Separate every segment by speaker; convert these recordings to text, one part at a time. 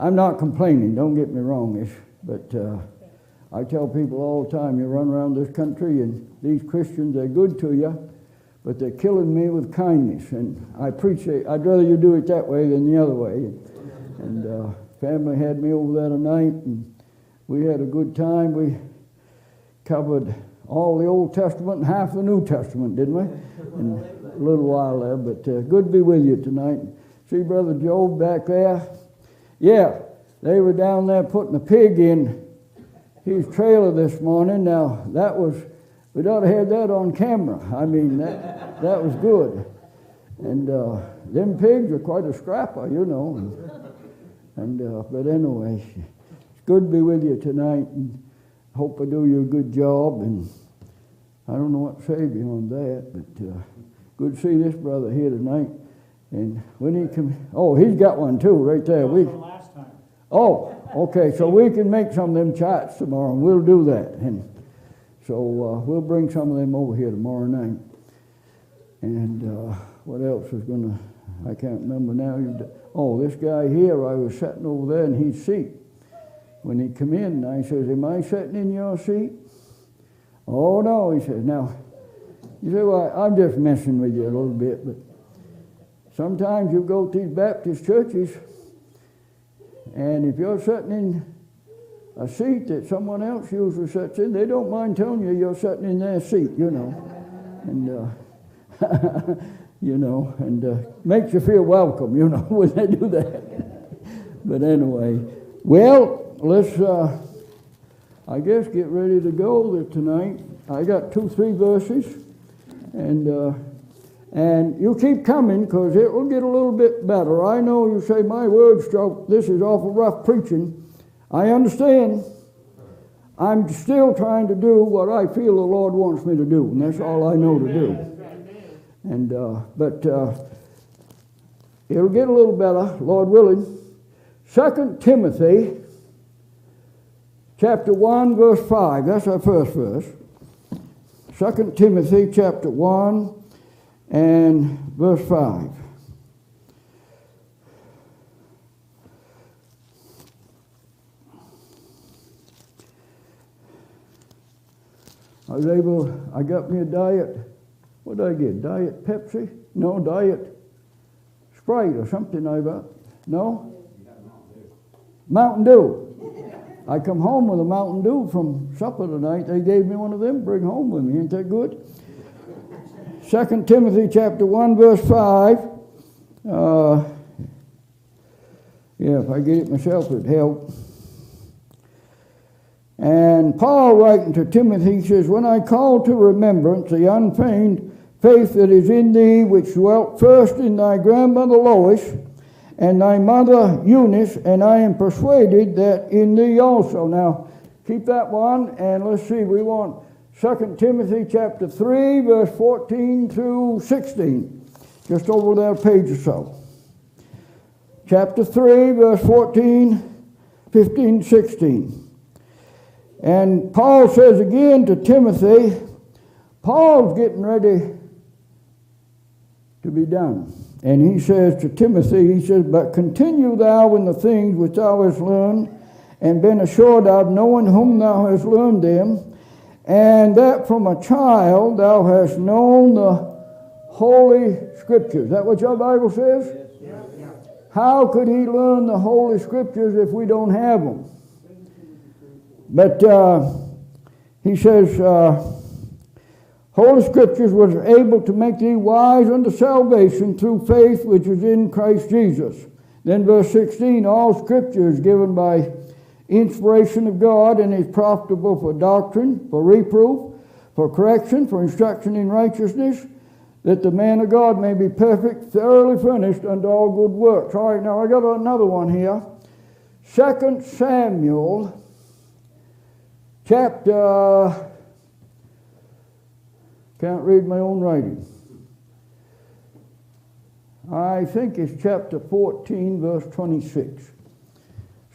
Speaker 1: I'm not complaining, don't get me wrong, but I tell people all the time, you run around this country and these Christians, they're good to you, but they're killing me with kindness. And I appreciate, I'd rather you do it that way than the other way. And family had me over there tonight, and we had a good time. We covered all the Old Testament and half the New Testament, didn't we? In a little while there, but good to be with you tonight. See Brother Job back there? Yeah, they were down there putting a pig in his trailer this morning. Now, that was, we'd ought to have that on camera. I mean, that was good. And them pigs are quite a scrapper, you know. But anyway, it's good to be with you tonight, and hope I do you a good job. And I don't know what to say beyond that, but good to see this brother here tonight. And when he come, oh, he's got one too, right there.
Speaker 2: Last time.
Speaker 1: Oh, okay. So we can make some of them charts tomorrow, and we'll do that. And so we'll bring some of them over here tomorrow night. And what else was gonna? I can't remember now. Oh, this guy here, I was sitting over there in his seat. When he come in, I says, "Am I sitting in your seat?" "Oh no," he says. Now, you say, "Well, I'm just messing with you a little bit," but sometimes you go to these Baptist churches, and if you're sitting in a seat that someone else usually sits in, they don't mind telling you you're sitting in their seat, you know, and you know, and makes you feel welcome, you know, when they do that. But anyway, well, let's, I guess, get ready to go tonight. I got 2-3 verses, and you keep coming, because it will get a little bit better. I know you say, "My word, stroke, this is awful rough preaching." I understand. I'm still trying to do what I feel the Lord wants me to do, and that's all I know to do. And but it'll get a little better, Lord willing. 2 Timothy chapter 1, verse 5. That's our first verse. 2 Timothy chapter 1 and verse 5. I got me a diet. What did I get? Diet Pepsi? No, Diet Sprite or something like that. No? Mountain Dew. I come home with a Mountain Dew from supper tonight. They gave me one of them. Bring home with me. Ain't that good? 2 Timothy chapter 1, verse 5. Yeah, if I get it myself, it'd help. And Paul, writing to Timothy, says, "When I call to remembrance the unfeigned faith that is in thee, which dwelt first in thy grandmother Lois and thy mother Eunice, and I am persuaded that in thee also." Now, keep that one, and let's see, we want 2 Timothy chapter 3, verse 14 through 16, just over there a page or so. Chapter 3, verse 14, 15, 16. And Paul says again to Timothy, Paul's getting ready to be done. And he says to Timothy, he says, "But continue thou in the things which thou hast learned, and been assured of, knowing whom thou hast learned them, and that from a child thou hast known the Holy Scriptures." Is that what your Bible says? Yes. How could he learn the Holy Scriptures if we don't have them? But he says, "Holy Scriptures was able to make thee wise unto salvation through faith which is in Christ Jesus." Then verse 16, "All Scripture is given by inspiration of God, and is profitable for doctrine, for reproof, for correction, for instruction in righteousness, that the man of God may be perfect, thoroughly furnished unto all good works." All right, now I got another one here. 2 Samuel chapter, can't read my own writing. I think it's chapter 14, verse 26.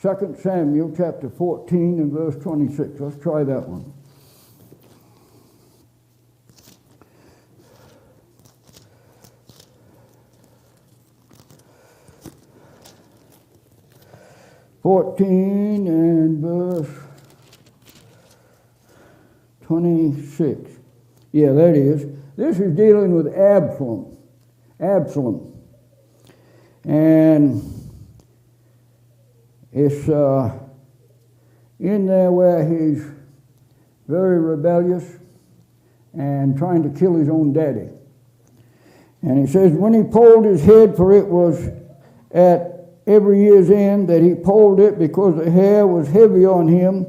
Speaker 1: 2 Samuel chapter 14 and verse 26. Let's try that one. 14 and verse 26. Yeah, that is. This is dealing with Absalom. Absalom. And it's in there where he's very rebellious and trying to kill his own daddy. And he says, when he polled his head, for it was at every year's end that he polled it, because the hair was heavy on him.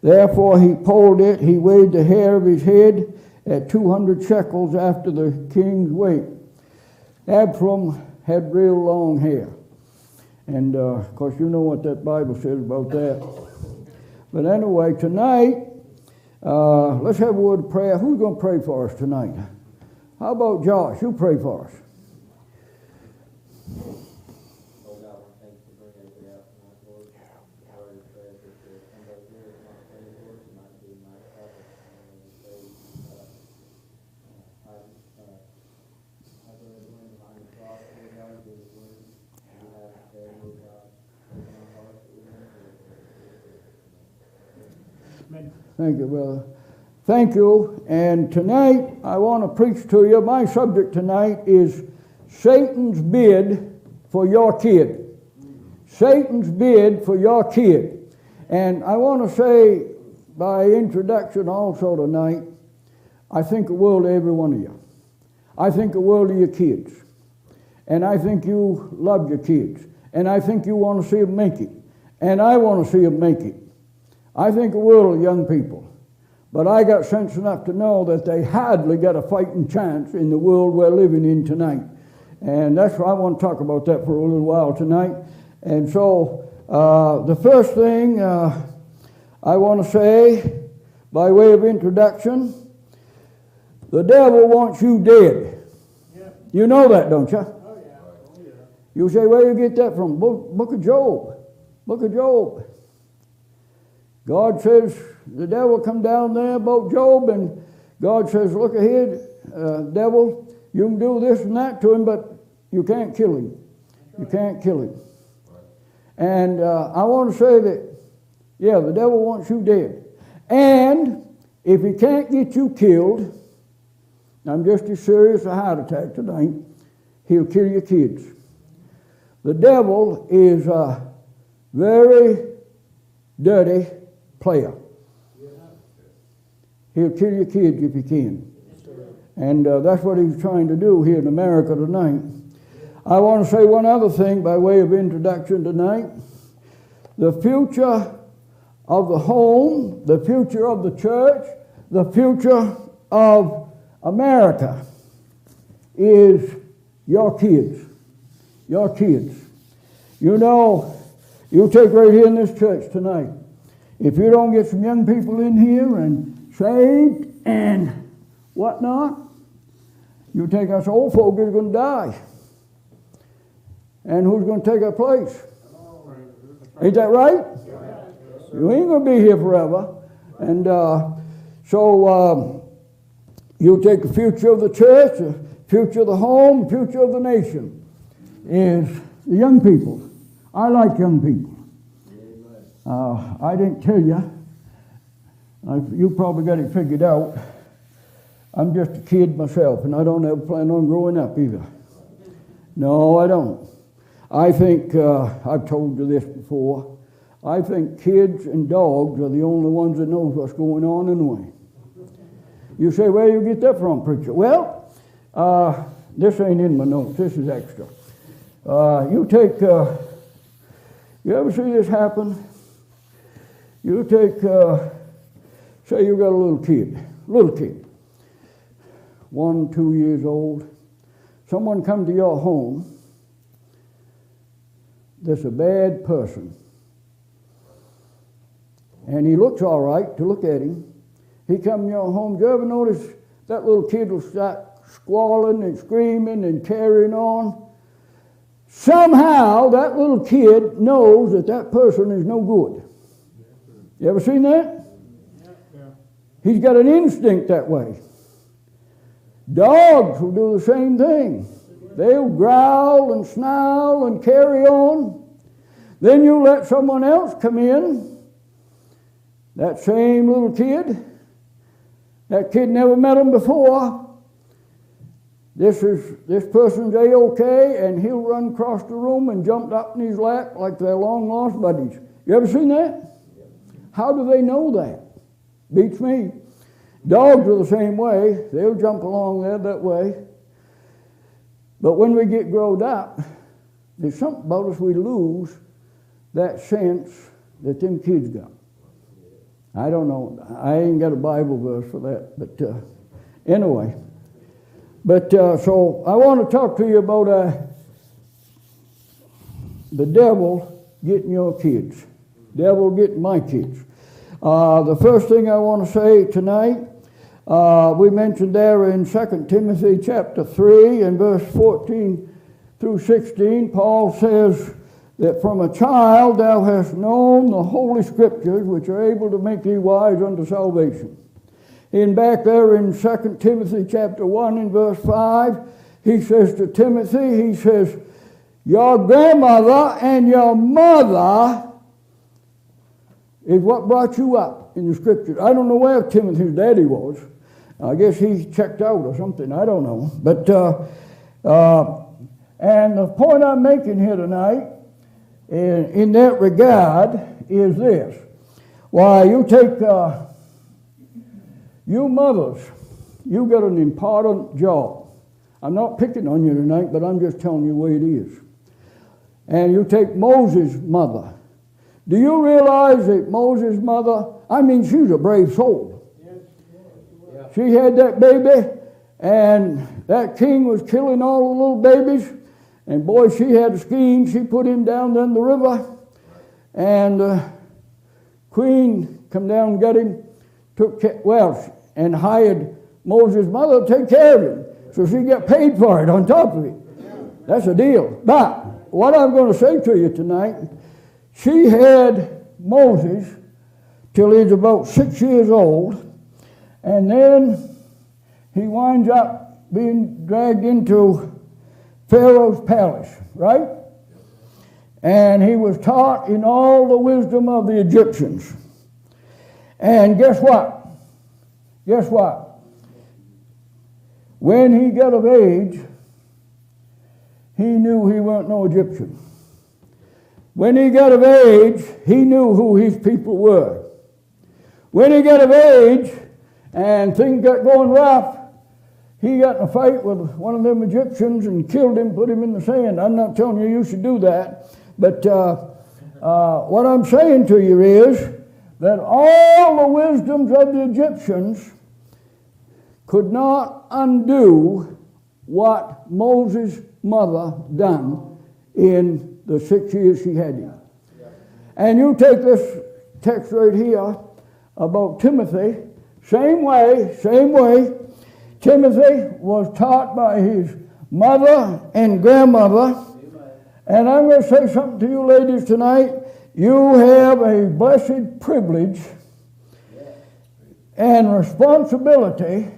Speaker 1: Therefore he polled it. He weighed the hair of his head at 200 shekels after the king's weight. Absalom had real long hair. And of course, you know what that Bible says about that. But anyway, tonight, let's have a word of prayer. Who's going to pray for us tonight? How about Josh? You pray for us. Thank you, brother. Thank you. And tonight, I want to preach to you. My subject tonight is Satan's bid for your kid. Satan's bid for your kid. And I want to say, by introduction also tonight, I think the world of every one of you. I think the world of your kids. And I think you love your kids. And I think you want to see them make it. And I want to see them make it. I think the world of young people. But I got sense enough to know that they hardly got a fighting chance in the world we're living in tonight. And that's why I want to talk about that for a little while tonight. And so the first thing I want to say, by way of introduction, the devil wants you dead. Yeah. You know that, don't you? Oh, yeah. Oh, yeah. You say, where you get that from? Book of Job. Book of Job. God says, the devil come down there about Job, and God says, look ahead, devil, you can do this and that to him, but you can't kill him. You can't kill him. And I want to say that, yeah, the devil wants you dead. And if he can't get you killed, I'm just as serious as a heart attack tonight, he'll kill your kids. The devil is a very dirty player. He'll kill your kids if he can. And that's what he's trying to do here in America tonight. I want to say one other thing by way of introduction tonight. The future of the home, the future of the church, the future of America is your kids. Your kids. You know, you take right here in this church tonight. If you don't get some young people in here and saved and whatnot, you take us old folk is going to die. And who's going to take our place? Ain't that right? You ain't going to be here forever. And so you take the future of the church, the future of the home, the future of the nation is the young people. I like young people. I didn't tell you. You probably got it figured out. I'm just a kid myself, and I don't ever plan on growing up either. No, I don't. I think, I've told you this before, I think kids and dogs are the only ones that knows what's going on anyway. You say, where you get that from, preacher? Well, this ain't in my notes. This is extra. You ever see this happen? You take, say you got a little kid, 1, 2 years old. Someone come to your home that's a bad person. And he looks all right to look at him. He come to your home. Do you ever notice that little kid will start squalling and screaming and carrying on? Somehow that little kid knows that that person is no good. You ever seen that? Yeah. He's got an instinct that way. Dogs will do the same thing. They'll growl and snarl and carry on. Then you let someone else come in, that same little kid. That kid never met him before. This person's A-OK, and he'll run across the room and jump up in his lap like they're long-lost buddies. You ever seen that? How do they know that? Beats me. Dogs are the same way. They'll jump along there that way. But when we get growed up, there's something about us we lose that sense that them kids got. I don't know. I ain't got a Bible verse for that. But anyway. But so I want to talk to you about the devil getting your kids. Devil getting my kids. The first thing I want to say tonight, we mentioned there in 2 Timothy chapter 3 and verse 14 through 16, Paul says that from a child thou hast known the holy scriptures, which are able to make thee wise unto salvation. And back there in 2 Timothy chapter 1 and verse 5, he says to Timothy, he says, your grandmother and your mother is what brought you up in the scriptures. I don't know where Timothy's daddy was. I guess he checked out or something. I don't know. But and the point I'm making here tonight in that regard is this. Why, you take, you mothers, you got an important job. I'm not picking on you tonight, but I'm just telling you the way it is. And you take Moses' mother. Do you realize that Moses' mother, I mean, she was a brave soul. She had that baby, and that king was killing all the little babies. And boy, she had a scheme. She put him down in the river, and the queen come down and got him, and hired Moses' mother to take care of him. So she got paid for it on top of it. That's a deal. But what I'm going to say to you tonight, she had Moses till he's about 6 years old, and then he winds up being dragged into Pharaoh's palace, right? And he was taught in all the wisdom of the Egyptians. And guess what? Guess what? When he got of age, he knew he weren't no Egyptian. When he got of age, he knew who his people were. When he got of age and things got going rough, he got in a fight with one of them Egyptians and killed him, put him in the sand. I'm not telling you should do that, but what I'm saying to you is that all the wisdoms of the Egyptians could not undo what Moses' mother done in the 6 years she had him. And you take this text right here about Timothy, same way. Timothy was taught by his mother and grandmother. And I'm going to say something to you ladies tonight. You have a blessed privilege and responsibility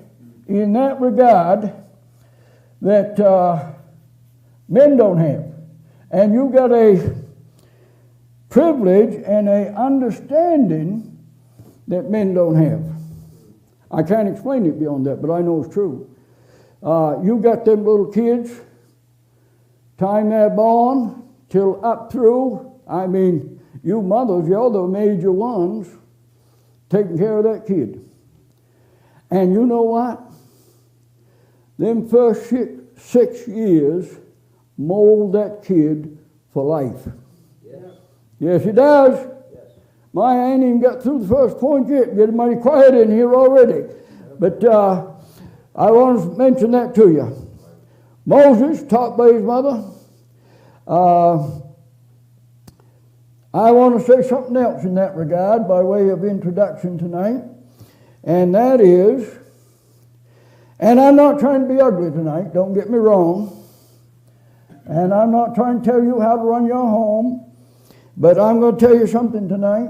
Speaker 1: in that regard that men don't have. And you got a privilege and a understanding that men don't have. I can't explain it beyond that, but I know it's true. You got them little kids, time they're born till up through, I mean, you mothers, you're the major ones taking care of that kid. And you know what? Them first 6 years mold that kid for life. Yes, it does. I ain't even got through the first point yet. Getting mighty quiet in here already. But I want to mention that to you. Moses, taught by his mother. I want to say something else in that regard by way of introduction tonight. And that is, and I'm not trying to be ugly tonight, don't get me wrong. And I'm not trying to tell you how to run your home. But I'm going to tell you something tonight.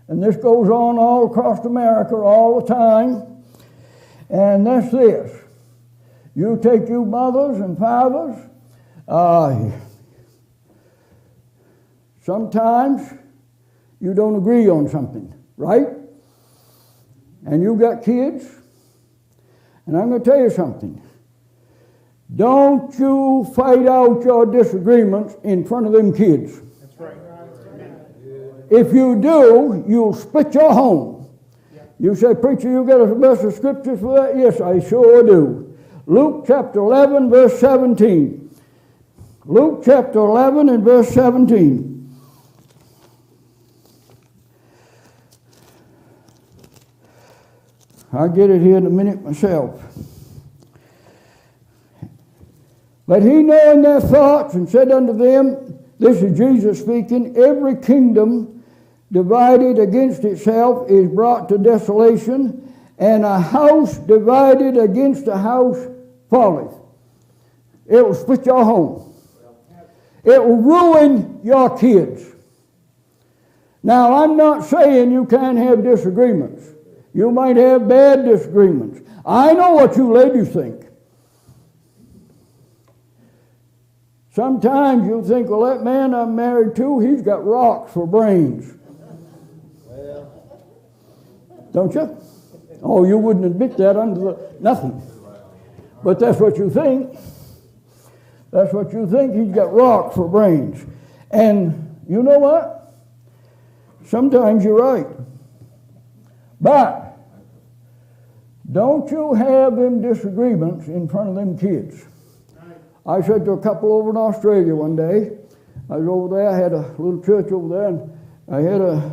Speaker 1: And this goes on all across America all the time. And that's this. You take you mothers and fathers, Sometimes you don't agree on something, right? And you got kids, and I'm going to tell you something. Don't you fight out your disagreements in front of them kids.
Speaker 2: That's right.
Speaker 1: If you do, you'll split your home. You say, preacher, you got a verse of scriptures for that? Yes, I sure do. Luke chapter 11, verse 17. Luke chapter 11 and verse 17. I'll get it here in a minute myself. But he, knowing their thoughts, and said unto them, this is Jesus speaking, every kingdom divided against itself is brought to desolation, and a house divided against a house falleth. It will split your home. It will ruin your kids. Now, I'm not saying you can't have disagreements. You might have bad disagreements. I know what you ladies think. Sometimes you think, well, that man I'm married to, he's got rocks for brains. Don't you? Oh, you wouldn't admit that under nothing. But that's what you think. That's what you think. He's got rocks for brains. And you know what? Sometimes you're right. But don't you have them disagreements in front of them kids. I said to a couple over in Australia one day, I was over there, I had a little church over there, and I had a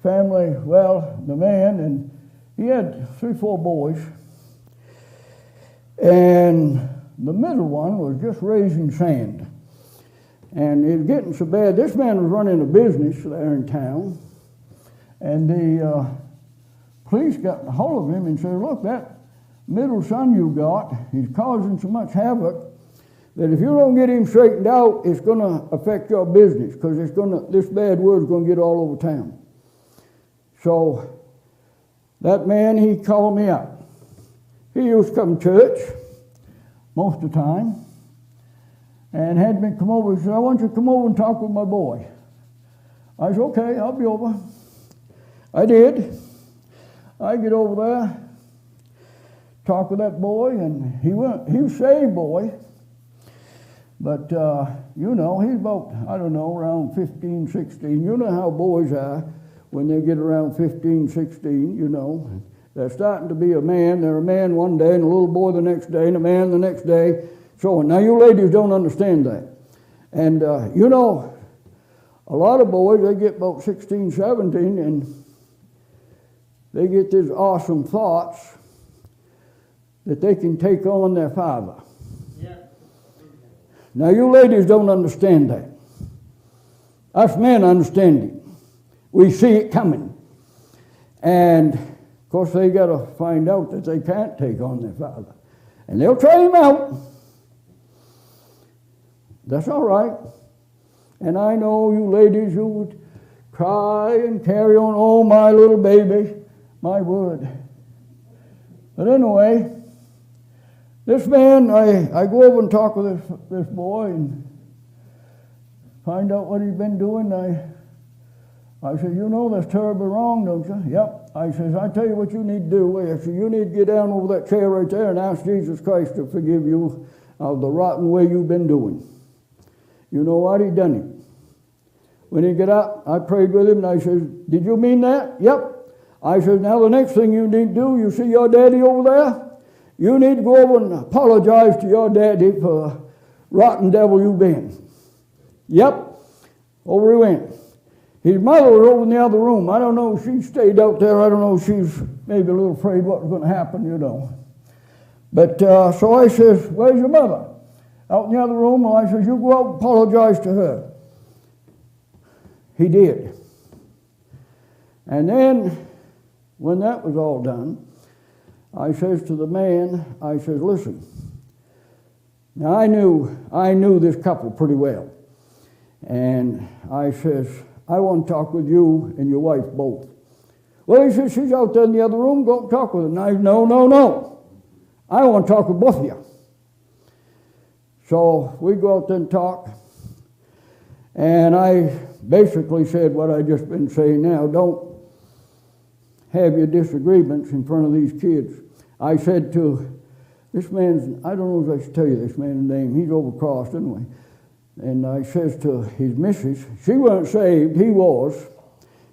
Speaker 1: family, well, the man, and he had 3-4 boys, and the middle one was just raising sand. And it was getting so bad, this man was running a business there in town, and the police got a hold of him and said, look, that middle son you got, he's causing so much havoc that if you don't get him straightened out, it's going to affect your business because this bad word's going to get all over town. So that man, he called me out. He used to come to church most of the time and had me come over. He said, I want you to come over and talk with my boy. I said, okay, I'll be over. I did. I get over there, talk with that boy, and he was a saved boy, but you know, he's about, I don't know, around 15, 16. You know how boys are when they get around 15, 16, you know. They're starting to be a man. They're a man one day, and a little boy the next day, and a man the next day. So now you ladies don't understand that. And you know, a lot of boys, they get about 16, 17, and they get these awesome thoughts that they can take on their father. Yeah. Now, you ladies don't understand that. Us men understand it. We see it coming. And, of course, they got to find out that they can't take on their father. And they'll try him out. That's all right. And I know you ladies, you would cry and carry on, oh, my little baby, my word. But anyway, this man, I go over and talk with this boy and find out what he's been doing. I said, you know that's terribly wrong, don't you? Yep. I says, I tell you what you need to do. I said, you need to get down over that chair right there and ask Jesus Christ to forgive you of the rotten way you've been doing. You know what? He done it. When he got up, I prayed with him and I said, did you mean that? Yep. I said, now the next thing you need to do, you see your daddy over there? You need to go over and apologize to your daddy for rotten devil you've been. Yep. Over he went. His mother was over in the other room. I don't know if she stayed out there. I don't know if she's maybe a little afraid what was going to happen, you know. But so I says, where's your mother? Out in the other room. Well, I says, you go out and apologize to her. He did. And then, when that was all done, I says to the man, I says, listen, now I knew this couple pretty well. And I says, I want to talk with you and your wife both. Well, he says, she's out there in the other room, go and talk with her. And I said, no. I want to talk with both of you. So we go out there and talk. And I basically said what I just been saying now. Don't have your disagreements in front of these kids. I said to this man's, I don't know if I should tell you this man's name. He's overcrossed anyway. And I says to his missus, she wasn't saved, he was.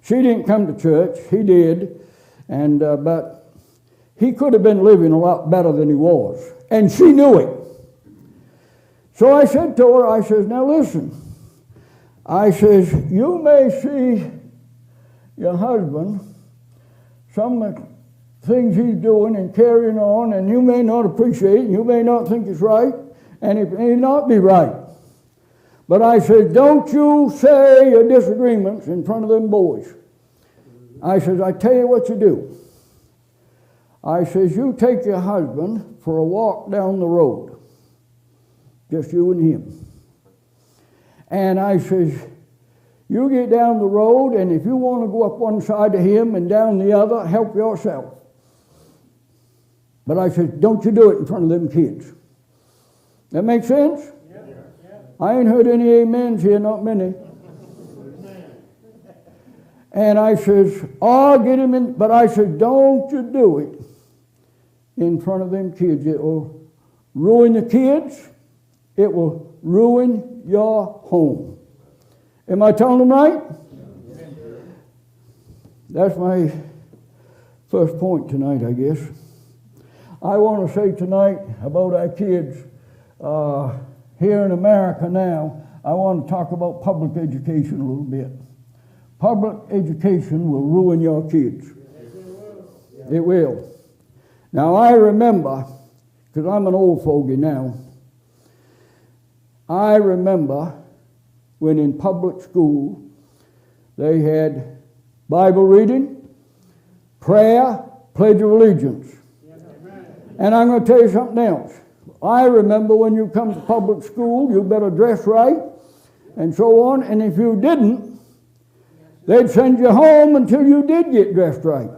Speaker 1: She didn't come to church, he did. And but he could have been living a lot better than he was. And she knew it. So I said to her, I says, now listen. I says, you may see your husband, some of the things he's doing and carrying on, and you may not appreciate it, you may not think it's right, and it may not be right. But I said, don't you say your disagreements in front of them boys. I says, I tell you what you do. I says, you take your husband for a walk down the road. Just you and him. And I says, you get down the road, and if you want to go up one side of him and down the other, help yourself. But I said, don't you do it in front of them kids. That make sense? I ain't heard any amens here, not many. And I says, oh, get him in. But I said, don't you do it in front of them kids. It will ruin the kids. It will ruin your home. Am I telling them right? That's my first point tonight, I guess. I want to say tonight about our kids here in America now. I want to talk about public education a little bit. Public education will ruin your kids. It will. Now I remember, because I'm an old fogey now, I remember when in public school they had Bible reading, prayer, Pledge of Allegiance. And I'm going to tell you something else. I remember when you come to public school, you better dress right, and so on. And if you didn't, they'd send you home until you did get dressed right.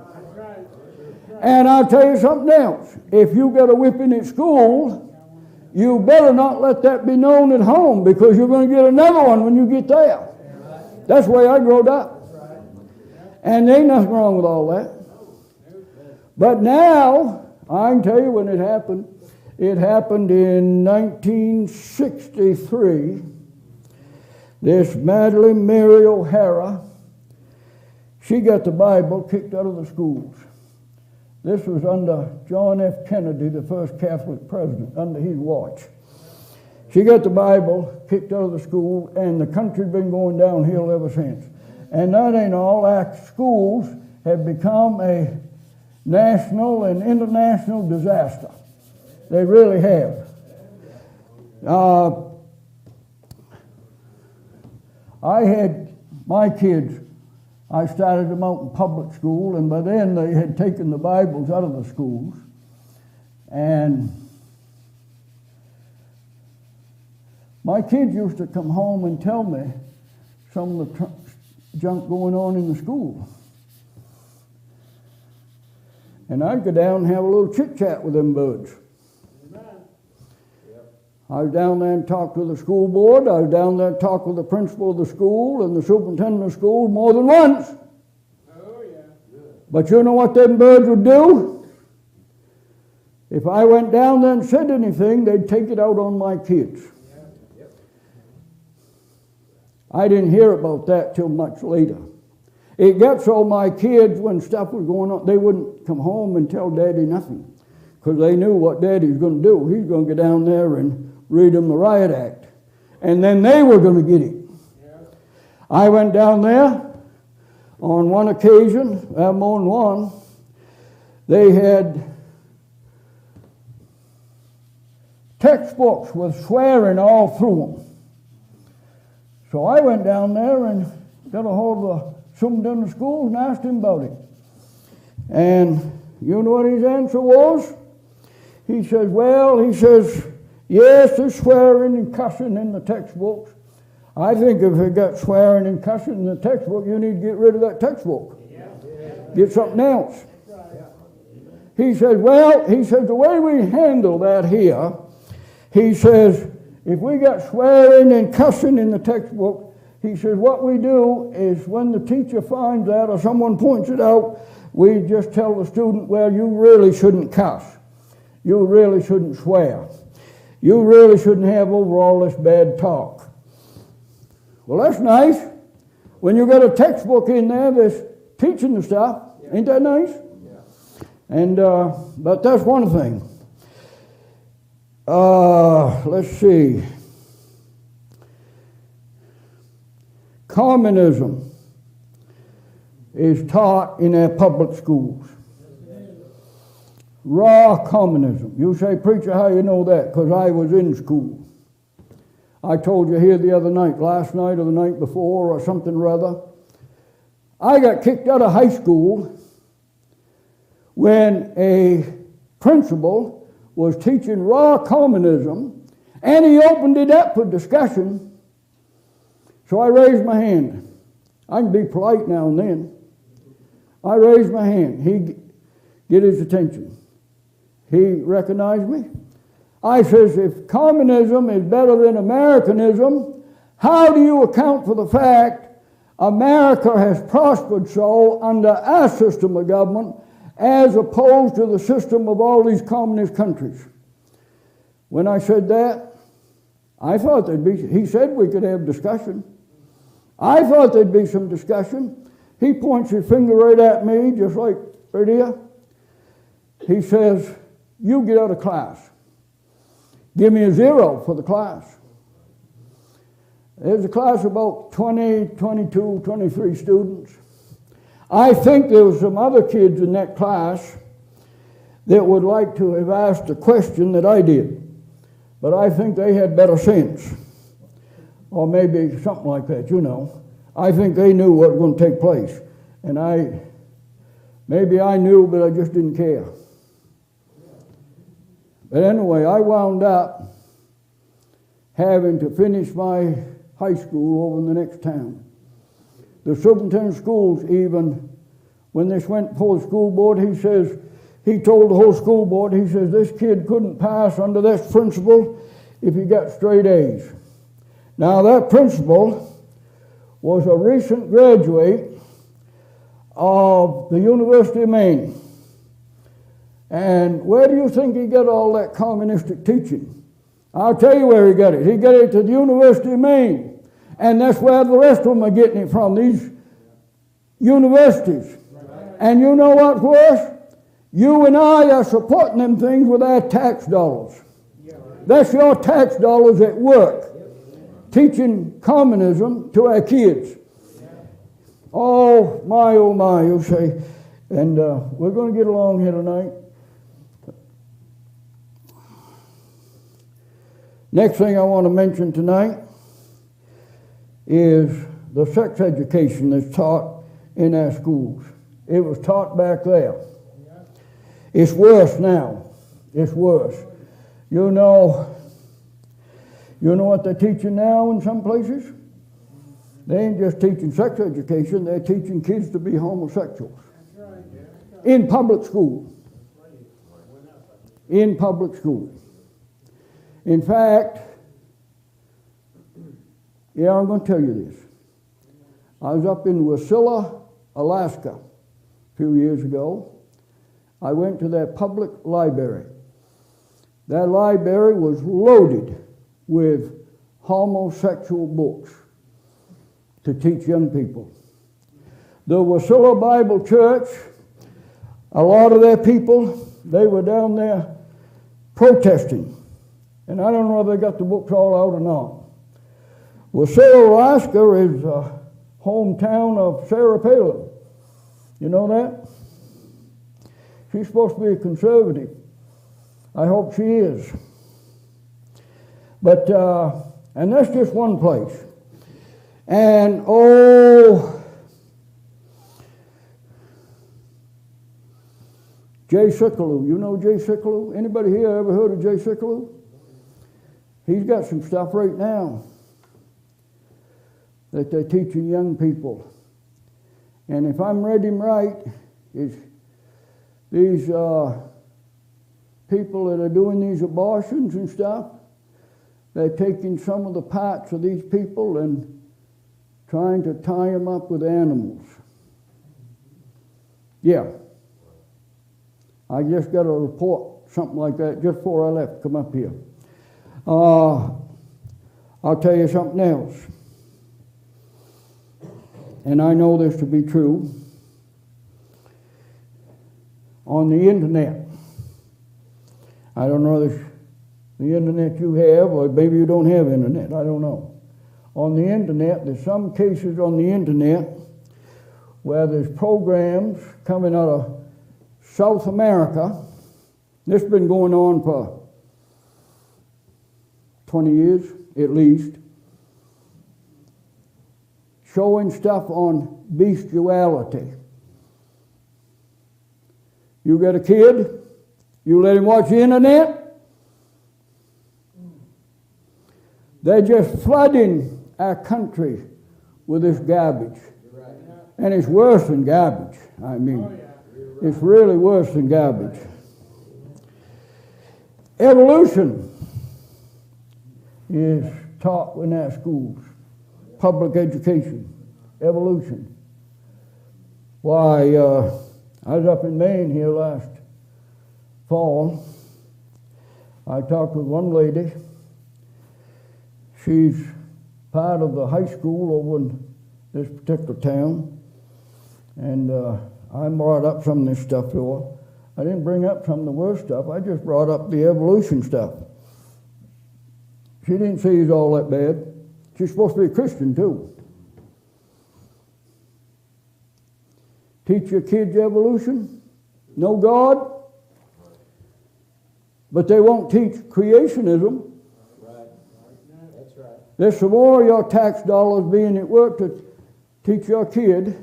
Speaker 1: And I'll tell you something else. If you get a whipping at school, you better not let that be known at home, because you're going to get another one when you get there. That's the way I growed up. And there ain't nothing wrong with all that. But now, I can tell you when it happened. It happened in 1963. This Madeline Mary O'Hara, she got the Bible kicked out of the schools. This was under John F. Kennedy, the first Catholic president, under his watch. She got the Bible kicked out of the school, and the country's been going downhill ever since. And that ain't all. Our schools have become a national and international disaster. They really have. I had my kids, I started them out in public school, and by then they had taken the Bibles out of the schools. And my kids used to come home and tell me some of the junk going on in the school. And I'd go down and have a little chit-chat with them birds. I was down there and talked with the school board. I was down there and talked with the principal of the school and the superintendent of the school more than once. Oh, yeah. But you know what them birds would do? If I went down there and said anything, they'd take it out on my kids. Yeah. Yep. I didn't hear about that till much later. It got so my kids, when stuff was going on, they wouldn't come home and tell Daddy nothing, because they knew what Daddy was going to do. He's going to go down there and read them the riot act. And then they were going to get it. Yeah. I went down there on one occasion, more than one. They had textbooks with swearing all through them. So I went down there and got a hold of the superintendent of schools and asked him about it. And you know what his answer was? He says, yes, there's swearing and cussing in the textbooks. I think if you got swearing and cussing in the textbook, you need to get rid of that textbook. Yeah. Get something else. He says, the way we handle that here, he says, if we got swearing and cussing in the textbook, He says, what we do is when the teacher finds that or someone points it out, we just tell the student, well, you really shouldn't cuss. You really shouldn't swear. You really shouldn't have over all this bad talk. Well, that's nice. When you got a textbook in there that's teaching the stuff, ain't that nice? Yeah. And but that's one thing. Let's see. Communism is taught in our public schools. Raw communism. You say, preacher, how you know that? Because I was in school. I told you here the other night, last night or the night before or something or other. I got kicked out of high school when a principal was teaching raw communism, and he opened it up for discussion. So I raised my hand. I can be polite now and then. I raised my hand. He get his attention. He recognized me. I says, if communism is better than Americanism, how do you account for the fact America has prospered so under our system of government as opposed to the system of all these communist countries? When I said that, I thought there'd be, he said we could have discussion. I thought there'd be some discussion. He points his finger right at me, just like right here. He says, you get out of class. Give me a 0 for the class. There's a class of about 20, 22, 23 students. I think there were some other kids in that class that would like to have asked a question that I did. But I think they had better sense. Or maybe something like that, you know. I think they knew what was going to take place. And maybe I knew, but I just didn't care. But anyway, I wound up having to finish my high school over in the next town. The superintendent of schools, even when this went before the school board, he told the whole school board, he says, this kid couldn't pass under this principal if he got straight A's. Now that principal was a recent graduate of the University of Maine. And where do you think he got all that communistic teaching? I'll tell you where he got it. He got it to the University of Maine. And that's where the rest of them are getting it from, these universities. And you know what's worse? You and I are supporting them things with our tax dollars. That's your tax dollars at work, teaching communism to our kids. Oh my, you say. And we're going to get along here tonight. Next thing I want to mention tonight is the sex education that's taught in our schools. It was taught back there. It's worse now. It's worse. You know what they're teaching now in some places? They ain't just teaching sex education, they're teaching kids to be homosexuals. In public school. In public school. In fact, I'm going to tell you this. I was up in Wasilla, Alaska, a few years ago. I went to their public library. That library was loaded with homosexual books to teach young people. The Wasilla Bible Church, a lot of their people, they were down there protesting. And I don't know if they got the books all out or not. Wasilla, Alaska is the hometown of Sarah Palin. You know that? She's supposed to be a conservative. I hope she is. But, and that's just one place. And, Jay Sekulow. You know Jay Sekulow? Anybody here ever heard of Jay Sekulow? He's got some stuff right now that they're teaching young people. And if I'm read him right, it's these people that are doing these abortions and stuff, they're taking some of the parts of these people and trying to tie them up with animals. Yeah. I just got a report, something like that, just before I left, come up here. I'll tell you something else. And I know this to be true. On the internet, I don't know if the internet you have, or maybe you don't have internet, I don't know. On the internet, there's some cases on the internet where there's programs coming out of South America. This has been going on for 20 years, at least, showing stuff on bestiality. You got a kid, you let him watch the internet, they're just flooding our country with this garbage. And it's worse than garbage. I mean, it's really worse than garbage. Evolution is taught in our schools. Public education. Evolution. Why, I was up in Maine here last fall. I talked with one lady. She's part of the high school over in this particular town. And I brought up some of this stuff to her. I didn't bring up some of the worst stuff. I just brought up the evolution stuff. She didn't see it's all that bad. She's supposed to be a Christian, too. Teach your kids evolution, know God, but they won't teach creationism.
Speaker 2: Right. That's right.
Speaker 1: There's some more of your tax dollars being at work to teach your kid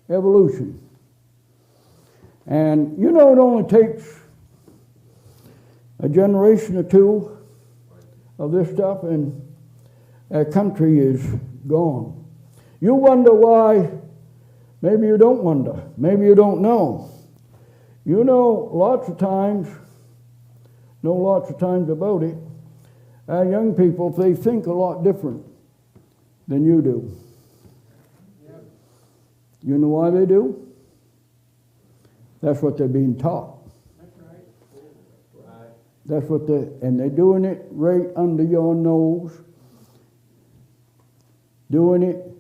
Speaker 1: evolution. And you know, it only takes a generation or two of this stuff and our country is gone. You wonder why. Maybe you don't wonder. Maybe you don't know. You know lots of times about it, our young people, they think a lot different than you do. Yep. You know why they do? That's what they're being taught.
Speaker 2: That's right.
Speaker 1: That's what and they're doing it right under your nose. Doing it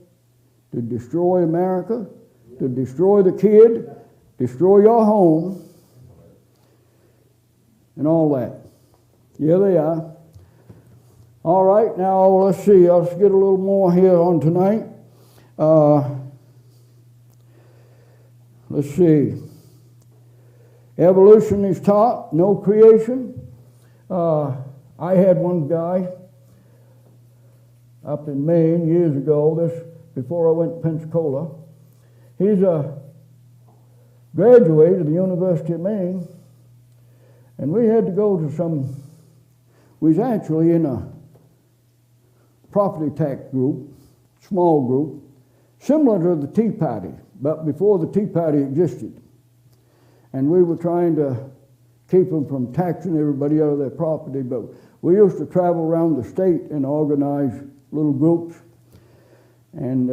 Speaker 1: to destroy America, to destroy the kid, destroy your home, and all that. Yeah, they are. All right, now let's see. Let's get a little more here on tonight. Let's see. Evolution is taught, no creation. I had one guy up in Maine years ago, before I went to Pensacola. He's a graduate of the University of Maine, and we had to go to we was actually in a property tax group, small group, similar to the Tea Party, but before the Tea Party existed. And we were trying to keep them from taxing everybody out of their property, but we used to travel around the state and organize little groups. And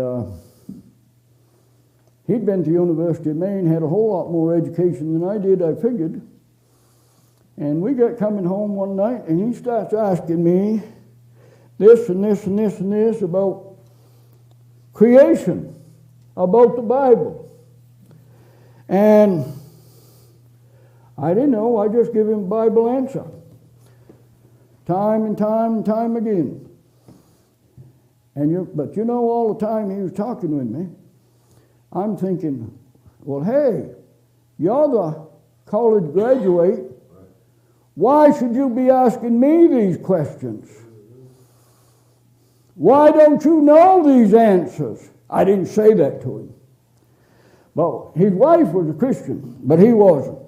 Speaker 1: he'd been to the University of Maine, had a whole lot more education than I did, I figured. And we got coming home one night, and he starts asking me this and this and this and this about creation, about the Bible. And I didn't know, I just give him a Bible answer. Time and time and time again. But you know, all the time he was talking with me, I'm thinking, well, hey, you're the college graduate. Why should you be asking me these questions? Why don't you know these answers? I didn't say that to him. But his wife was a Christian, but he wasn't.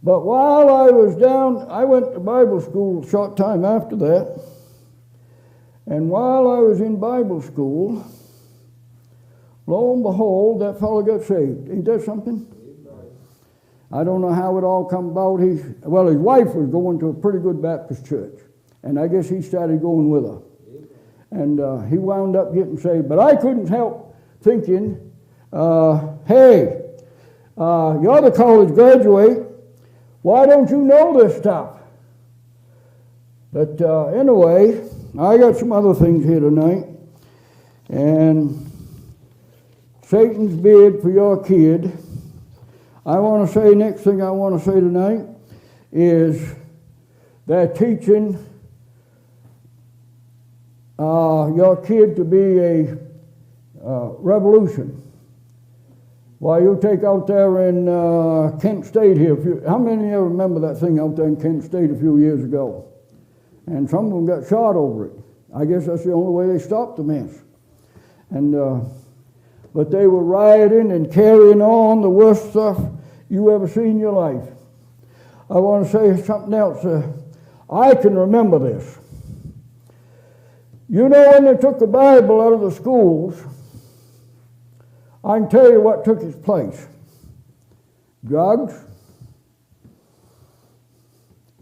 Speaker 1: But while I was down, I went to Bible school a short time after that. And while I was in Bible school, lo and behold, that fellow got saved. Ain't that something? I don't know how it all come about. His wife was going to a pretty good Baptist church, and I guess he started going with her. And he wound up getting saved. But I couldn't help thinking, hey, you're the college graduate. Why don't you know this stuff? But anyway, I got some other things here tonight. And Satan's bid for your kid. I want to say, next thing I want to say tonight is they're teaching your kid to be a revolution. Why, you take out there in Kent State here, how many of you remember that thing out there in Kent State a few years ago? And some of them got shot over it. I guess that's the only way they stopped the mess. And but they were rioting and carrying on the worst stuff you ever seen in your life. I want to say something else. I can remember this. You know, when they took the Bible out of the schools, I can tell you what took its place. Drugs,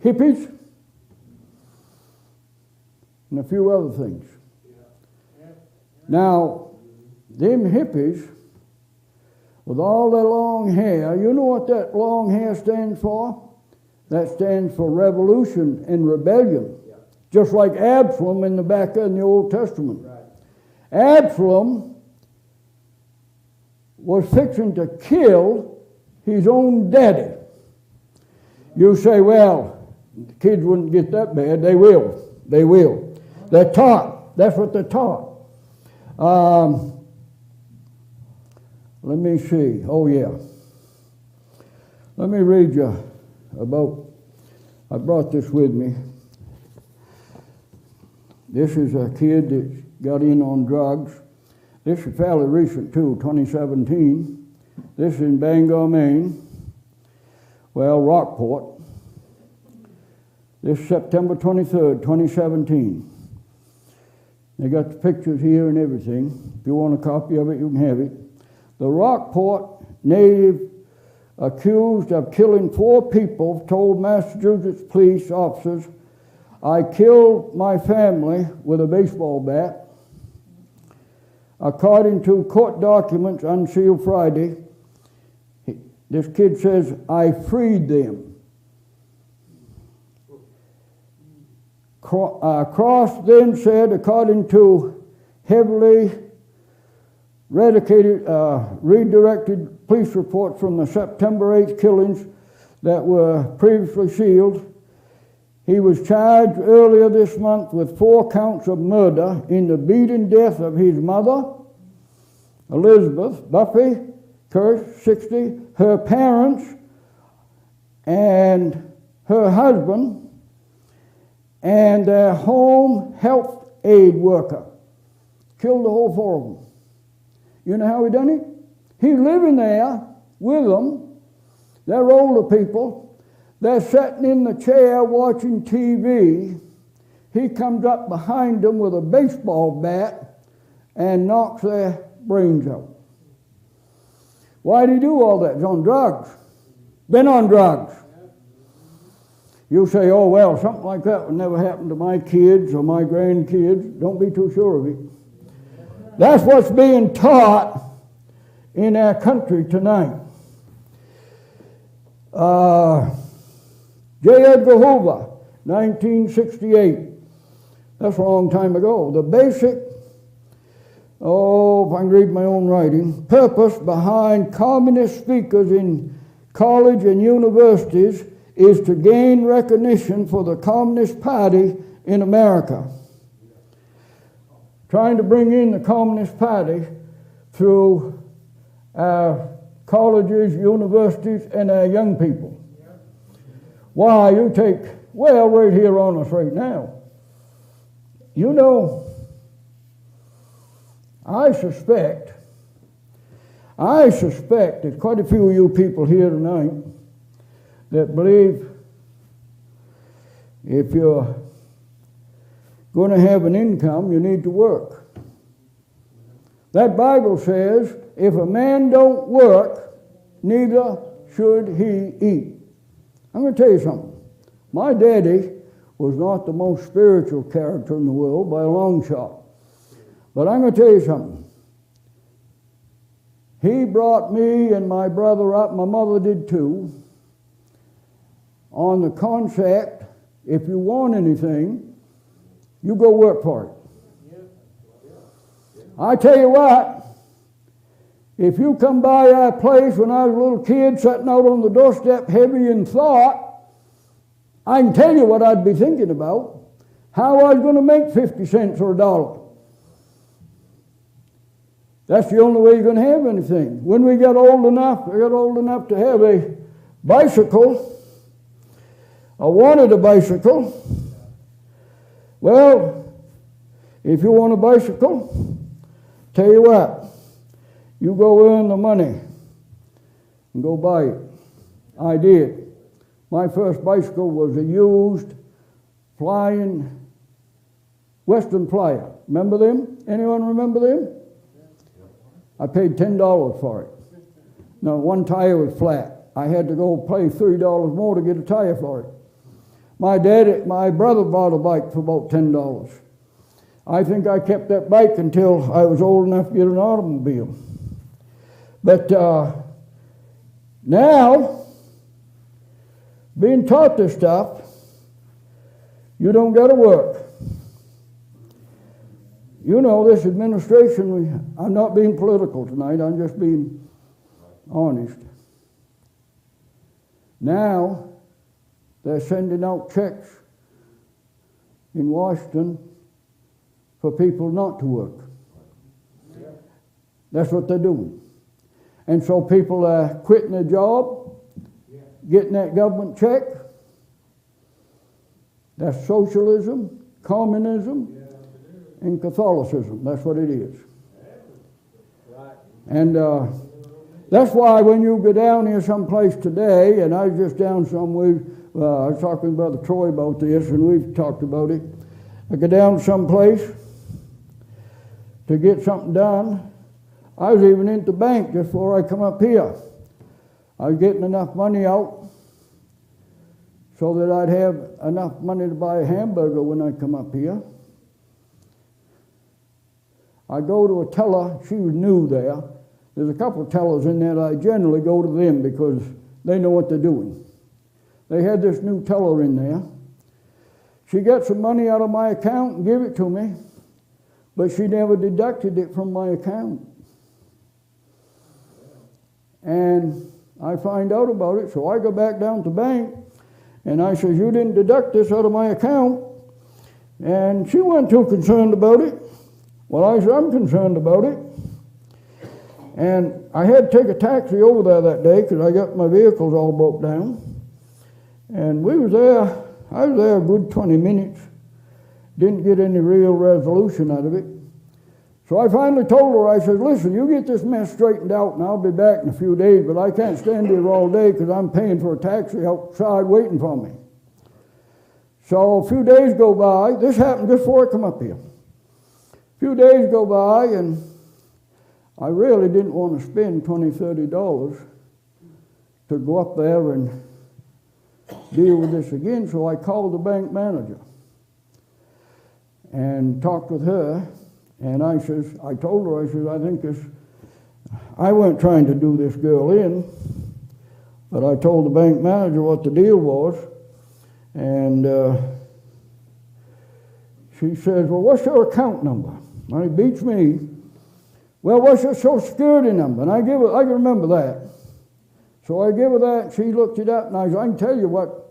Speaker 1: hippies, and a few other things. Now, them hippies, with all their long hair, you know what that long hair stands for? That stands for revolution and rebellion. Just like Absalom in the back in the Old Testament. Absalom was fixing to kill his own daddy. You say, well, the kids wouldn't get that bad. They will. They will. They're taught. That's what they're taught. Let me see. Oh, yeah. Let me read you about, I brought this with me. This is a kid that got in on drugs. This is fairly recent, too, 2017. This is in Bangor, Maine. Well, Rockport. This is September 23rd, 2017. They got the pictures here and everything. If you want a copy of it, you can have it. The Rockport native accused of killing 4 people told Massachusetts police officers, I killed my family with a baseball bat. According to court documents unsealed Friday, this kid says, I freed them. Cross then said, according to heavily redirected police reports from the September 8th killings that were previously sealed, he was charged earlier this month with 4 counts of murder in the beaten death of his mother, Elizabeth Buffy Kirsch, 60, her parents, and her husband, and their home health aid worker. Killed the whole 4 of them. You know how he done it? He's living there with them. They're older people. They're sitting in the chair watching TV. He comes up behind them with a baseball bat and knocks their brains out. Why did he do all that? He's on drugs. Been on drugs. You say, oh, well, something like that would never happen to my kids or my grandkids. Don't be too sure of it. That's what's being taught in our country tonight. J. Edgar Hoover, 1968. That's a long time ago. The basic, if I can read my own writing, purpose behind communist speakers in college and universities is to gain recognition for the Communist Party in America. Trying to bring in the Communist Party through our colleges, universities, and our young people. Why, you take, well, right here on us right now. You know, I suspect there's quite a few of you people here tonight that believe if you're going to have an income, you need to work. That Bible says, if a man don't work, neither should he eat. I'm going to tell you something. My daddy was not the most spiritual character in the world by a long shot. But I'm going to tell you something. He brought me and my brother up, my mother did too, on the concept, if you want anything, you go work for it. I tell you what, if you come by our place when I was a little kid sitting out on the doorstep heavy in thought, I can tell you what I'd be thinking about, how I was going to make 50 cents or a dollar. That's the only way you're going to have anything. When we got old enough to have a bicycle, I wanted a bicycle. Well, if you want a bicycle, tell you what, you go earn the money and go buy it. I did. My first bicycle was a used flying Western Flyer. Remember them? Anyone remember them? I paid $10 for it. Now, one tire was flat. I had to go pay $3 more to get a tire for it. My brother bought a bike for about $10. I think I kept that bike until I was old enough to get an automobile. But now, being taught this stuff, you don't got to work. You know, this administration, I'm not being political tonight, I'm just being honest. Now, they're sending out checks in Washington for people not to work. That's what they're doing. And so people are quitting their job, getting that government check. That's socialism, communism, and Catholicism. That's what it is. And that's why when you go down here someplace today, and I was just down somewhere, I was talking to Brother Troy about this, and we've talked about it. I go down someplace to get something done. I was even in the bank just before I come up here. I was getting enough money out so that I'd have enough money to buy a hamburger when I come up here. I go to a teller, she was new there. There's a couple of tellers in there that I generally go to them because they know what they're doing. They had this new teller in there. She got some money out of my account and gave it to me, but she never deducted it from my account. And I find out about it, so I go back down to the bank, and I says, you didn't deduct this out of my account. And she wasn't too concerned about it. Well, I said, I'm concerned about it. And I had to take a taxi over there that day because I got my vehicles all broke down. And we was there, I was there a good 20 minutes. Didn't get any real resolution out of it. So I finally told her, I said, listen, you get this mess straightened out and I'll be back in a few days, but I can't stand here all day because I'm paying for a taxi outside waiting for me. So a few days go by. This happened just before I come up here. A few days go by, and I really didn't want to spend $20, $30 to go up there and deal with this again, so I called the bank manager and talked with her, and I told her, I said, I think this, I wasn't trying to do this girl in, but I told the bank manager what the deal was, and she says, well, what's your account number? Well, he beats me. Well, what's your Social Security number? And I can remember that. So I give her that, and she looked it up, and I said, I can tell you what,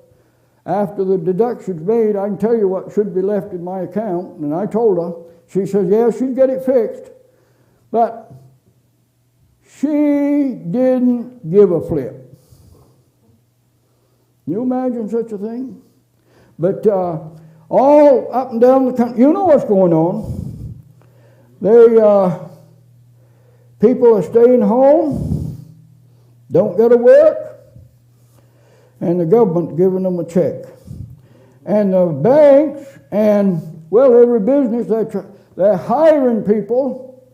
Speaker 1: after the deduction's made, I can tell you what should be left in my account. And I told her. She says, yeah, she'd get it fixed. But she didn't give a flip. Can you imagine such a thing? But all up and down the country, you know what's going on. People are staying home, don't go to work, and the government giving them a check. And the banks and, well, every business, they're hiring people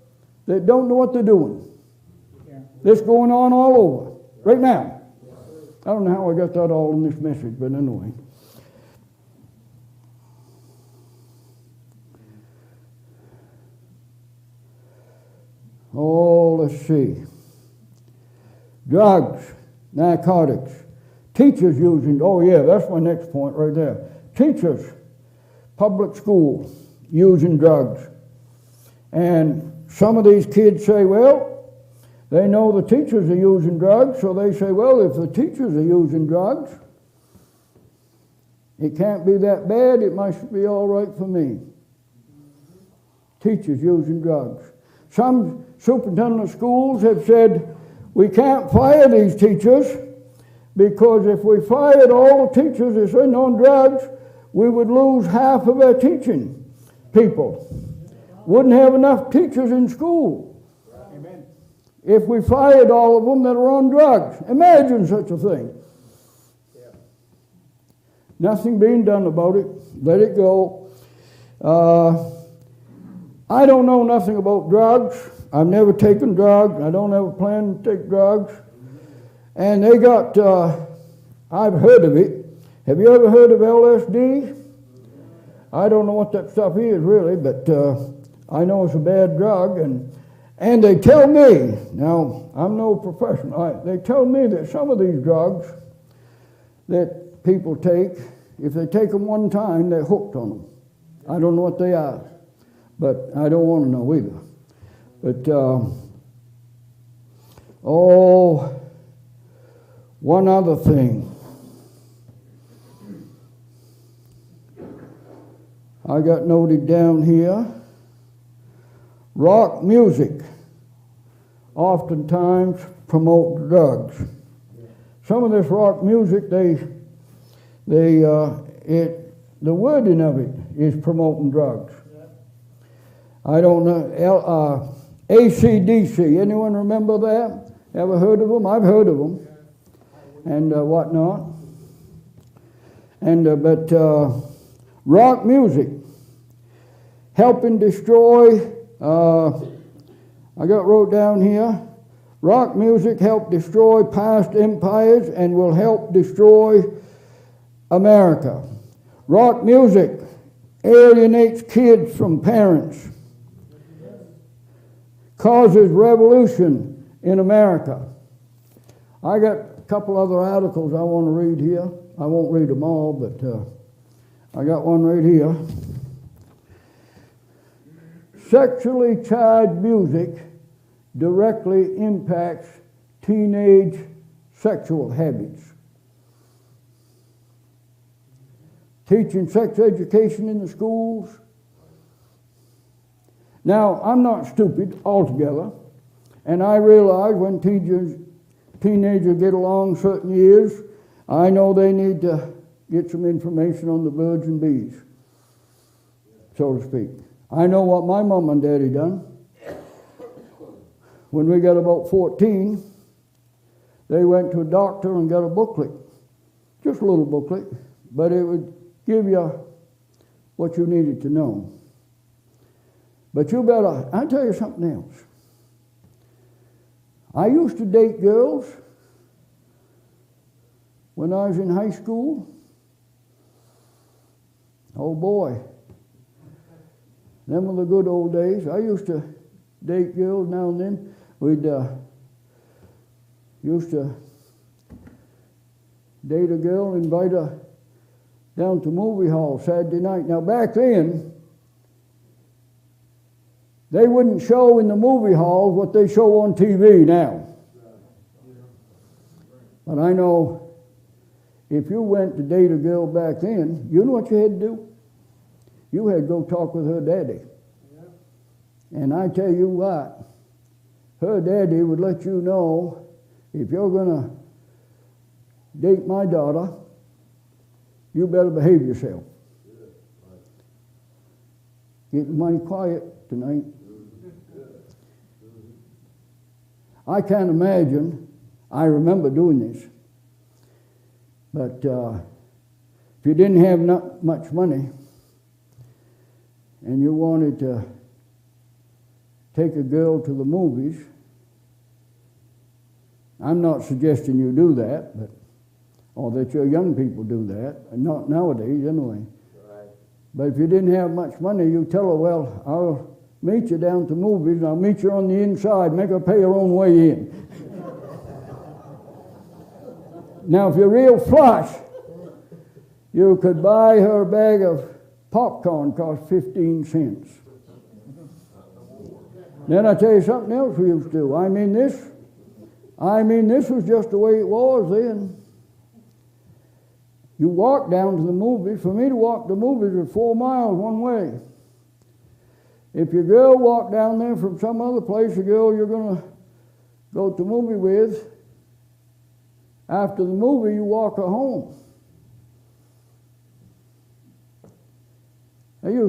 Speaker 1: that don't know what they're doing. Yeah. This going on all over, right now. I don't know how I got that all in this message, but anyway. Oh, let's see. Drugs, narcotics, teachers using, oh yeah, that's my next point right there. Teachers, public school, using drugs. And some of these kids say, well, they know the teachers are using drugs, so they say, well, if the teachers are using drugs, it can't be that bad, it must be all right for me. Teachers using drugs. Some superintendent of schools have said, we can't fire these teachers because if we fired all the teachers that's in on drugs, we would lose half of our teaching people. Wouldn't have enough teachers in school.
Speaker 2: Amen.
Speaker 1: If we fired all of them that are on drugs. Imagine such a thing.
Speaker 2: Yeah.
Speaker 1: Nothing being done about it. Let it go. I don't know nothing about drugs. I've never taken drugs. I don't have a plan to take drugs. And they got, I've heard of it. Have you ever heard of LSD? I don't know what that stuff is really, but I know it's a bad drug. And they tell me, now I'm no professional, they tell me that some of these drugs that people take, if they take them one time, they're hooked on them. I don't know what they are, but I don't want to know either. But, one other thing. I got noted down here. Rock music oftentimes promote drugs. Some of this rock music, the wording of it is promoting drugs. I don't know. AC/DC, anyone remember that? Ever heard of them? I've heard of them. And whatnot. And but rock music helping destroy. I got wrote down here. Rock music helped destroy past empires and will help destroy America. Rock music alienates kids from parents. Causes revolution in America. I got a couple other articles I want to read here. I won't read them all, but I got one right here. Sexually charged music directly impacts teenage sexual habits. Teaching sex education in the schools. Now, I'm not stupid altogether, and I realize when teenagers get along certain years, I know they need to get some information on the birds and bees, so to speak. I know what my mom and daddy done. When we got about 14, they went to a doctor and got a booklet, just a little booklet, but it would give you what you needed to know. But you better, I'll tell you something else. I used to date girls when I was in high school. Oh boy, them were the good old days. I used to date girls now and then. We'd used to date a girl, invite her down to movie hall Saturday night. Now back then, they wouldn't show in the movie halls what they show on TV now. But I know if you went to date a girl back then, you know what you had to do? You had to go talk with her daddy. And I tell you what, her daddy would let you know, if you're going to date my daughter, you better behave yourself. Get your money quiet tonight. I can't imagine, I remember doing this, but if you didn't have not much money and you wanted to take a girl to the movies, I'm not suggesting you do that, but or that your young people do that, not nowadays anyway. Right. But if you didn't have much money, you tell her, well, I'll meet you down at the movies, and I'll meet you on the inside, make her pay her own way in. Now, if you're real flush, you could buy her a bag of popcorn, cost 15 cents. Then I tell you something else we used to do. I mean, this was just the way it was then. You walk down to the movies. For me to walk to the movies was 4 miles one way. If your girl walked down there from some other place, a girl you're going to go to the movie with, after the movie, you walk her home. I know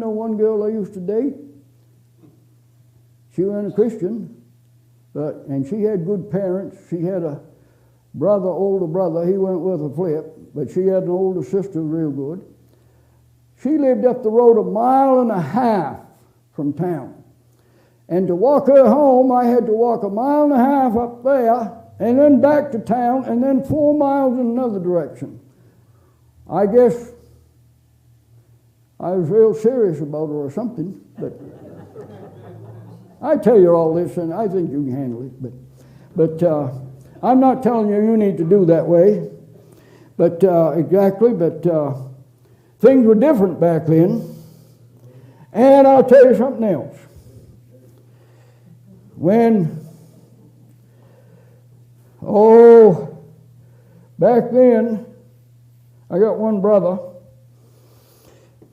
Speaker 1: one girl I used to date. She wasn't a Christian, and she had good parents. She had a older brother, he went with a flip, but she had an older sister real good. She lived up the road 1.5 miles from town. And to walk her home, I had to walk 1.5 miles up there, and then back to town, and then 4 miles in another direction. I guess I was real serious about her or something, but I tell you all this, and I think you can handle it. But I'm not telling you need to do that way, but things were different back then. And I'll tell you something else. Back then, I got one brother.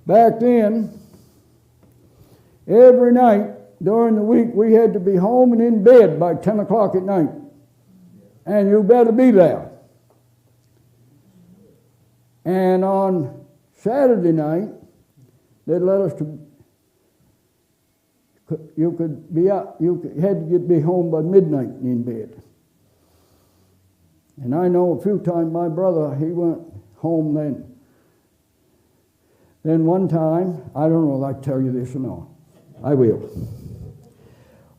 Speaker 1: Back then, every night during the week, we had to be home and in bed by 10 o'clock at night. And you better be there. And on Saturday night, they'd let us you could be out, had to be home by midnight and in bed. And I know a few times my brother, he went home then. Then one time, I don't know if I can tell you this or not. I will.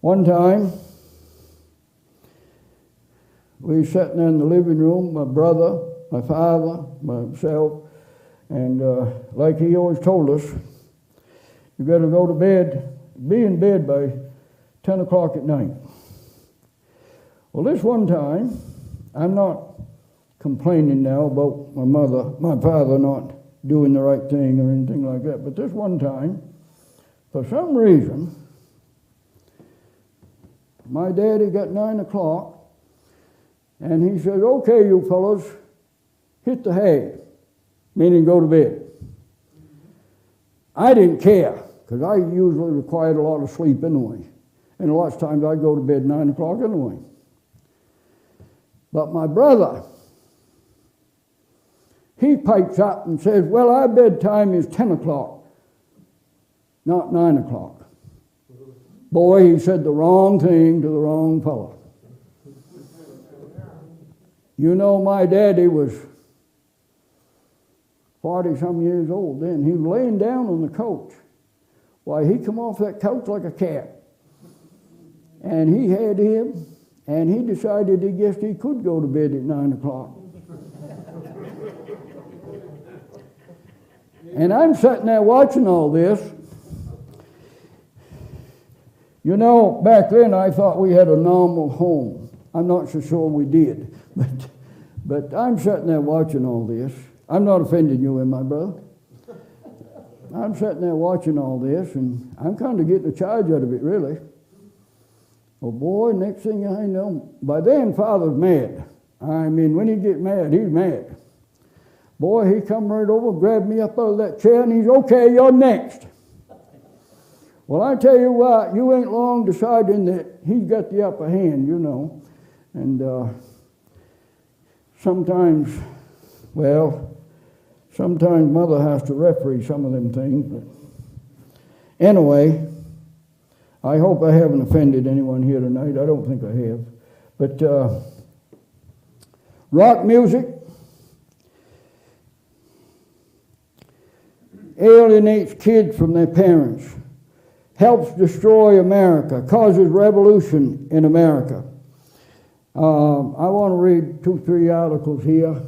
Speaker 1: One time, we were sitting in the living room, my brother, my father, myself, and like he always told us, you got to go to bed, be in bed by 10 o'clock at night. Well, this one time, I'm not complaining now about my father not doing the right thing or anything like that, but this one time, for some reason, my daddy got 9 o'clock, and he said, okay, you fellows, hit the hay, meaning go to bed. I didn't care, because I usually required a lot of sleep anyway. And a lot of times I'd go to bed 9 o'clock anyway. But my brother, he pipes up and says, well, our bedtime is 10 o'clock, not 9 o'clock. Boy, he said the wrong thing to the wrong fellow. You know, my daddy was 40-some years old then. He was laying down on the couch. Why, he come off that couch like a cat. And he had him, and he decided he guessed he could go to bed at 9 o'clock. And I'm sitting there watching all this. You know, back then I thought we had a normal home. I'm not so sure we did. But I'm sitting there watching all this. I'm not offending you, my brother. I'm sitting there watching all this, and I'm kind of getting a charge out of it, really. Oh, boy, next thing I know, by then, Father's mad. I mean, when he gets mad, he's mad. Boy, he come right over, grabbed me up out of that chair, and he's, okay, you're next. Well, I tell you what, you ain't long deciding that he's got the upper hand, you know. And sometimes Mother has to referee some of them things. But anyway, I hope I haven't offended anyone here tonight. I don't think I have. But rock music alienates kids from their parents, helps destroy America, causes revolution in America. I want to read 2-3 articles here.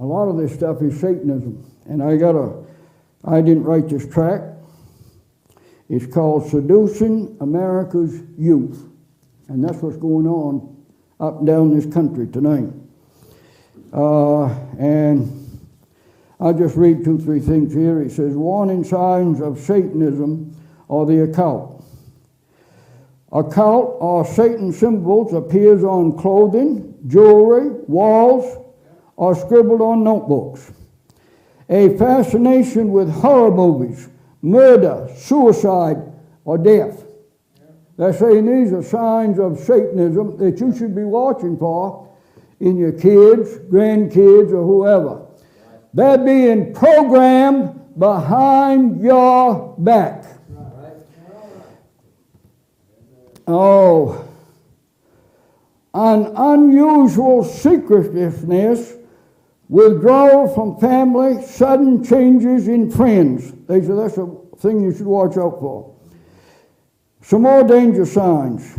Speaker 1: A lot of this stuff is Satanism, and I got a I didn't write this tract. It's called Seducing America's Youth. And that's what's going on up and down this country tonight. And I'll just read 2-3 things here. It says, warning signs of Satanism or the occult. Occult or Satan symbols appears on clothing, jewelry, walls, or scribbled on notebooks. A fascination with horror movies, murder, suicide, or death. They're saying these are signs of Satanism that you should be watching for in your kids, grandkids, or whoever. They're being programmed behind your back. Oh, an unusual secretiveness, withdrawal from family, sudden changes in friends. That's a thing you should watch out for. Some more danger signs.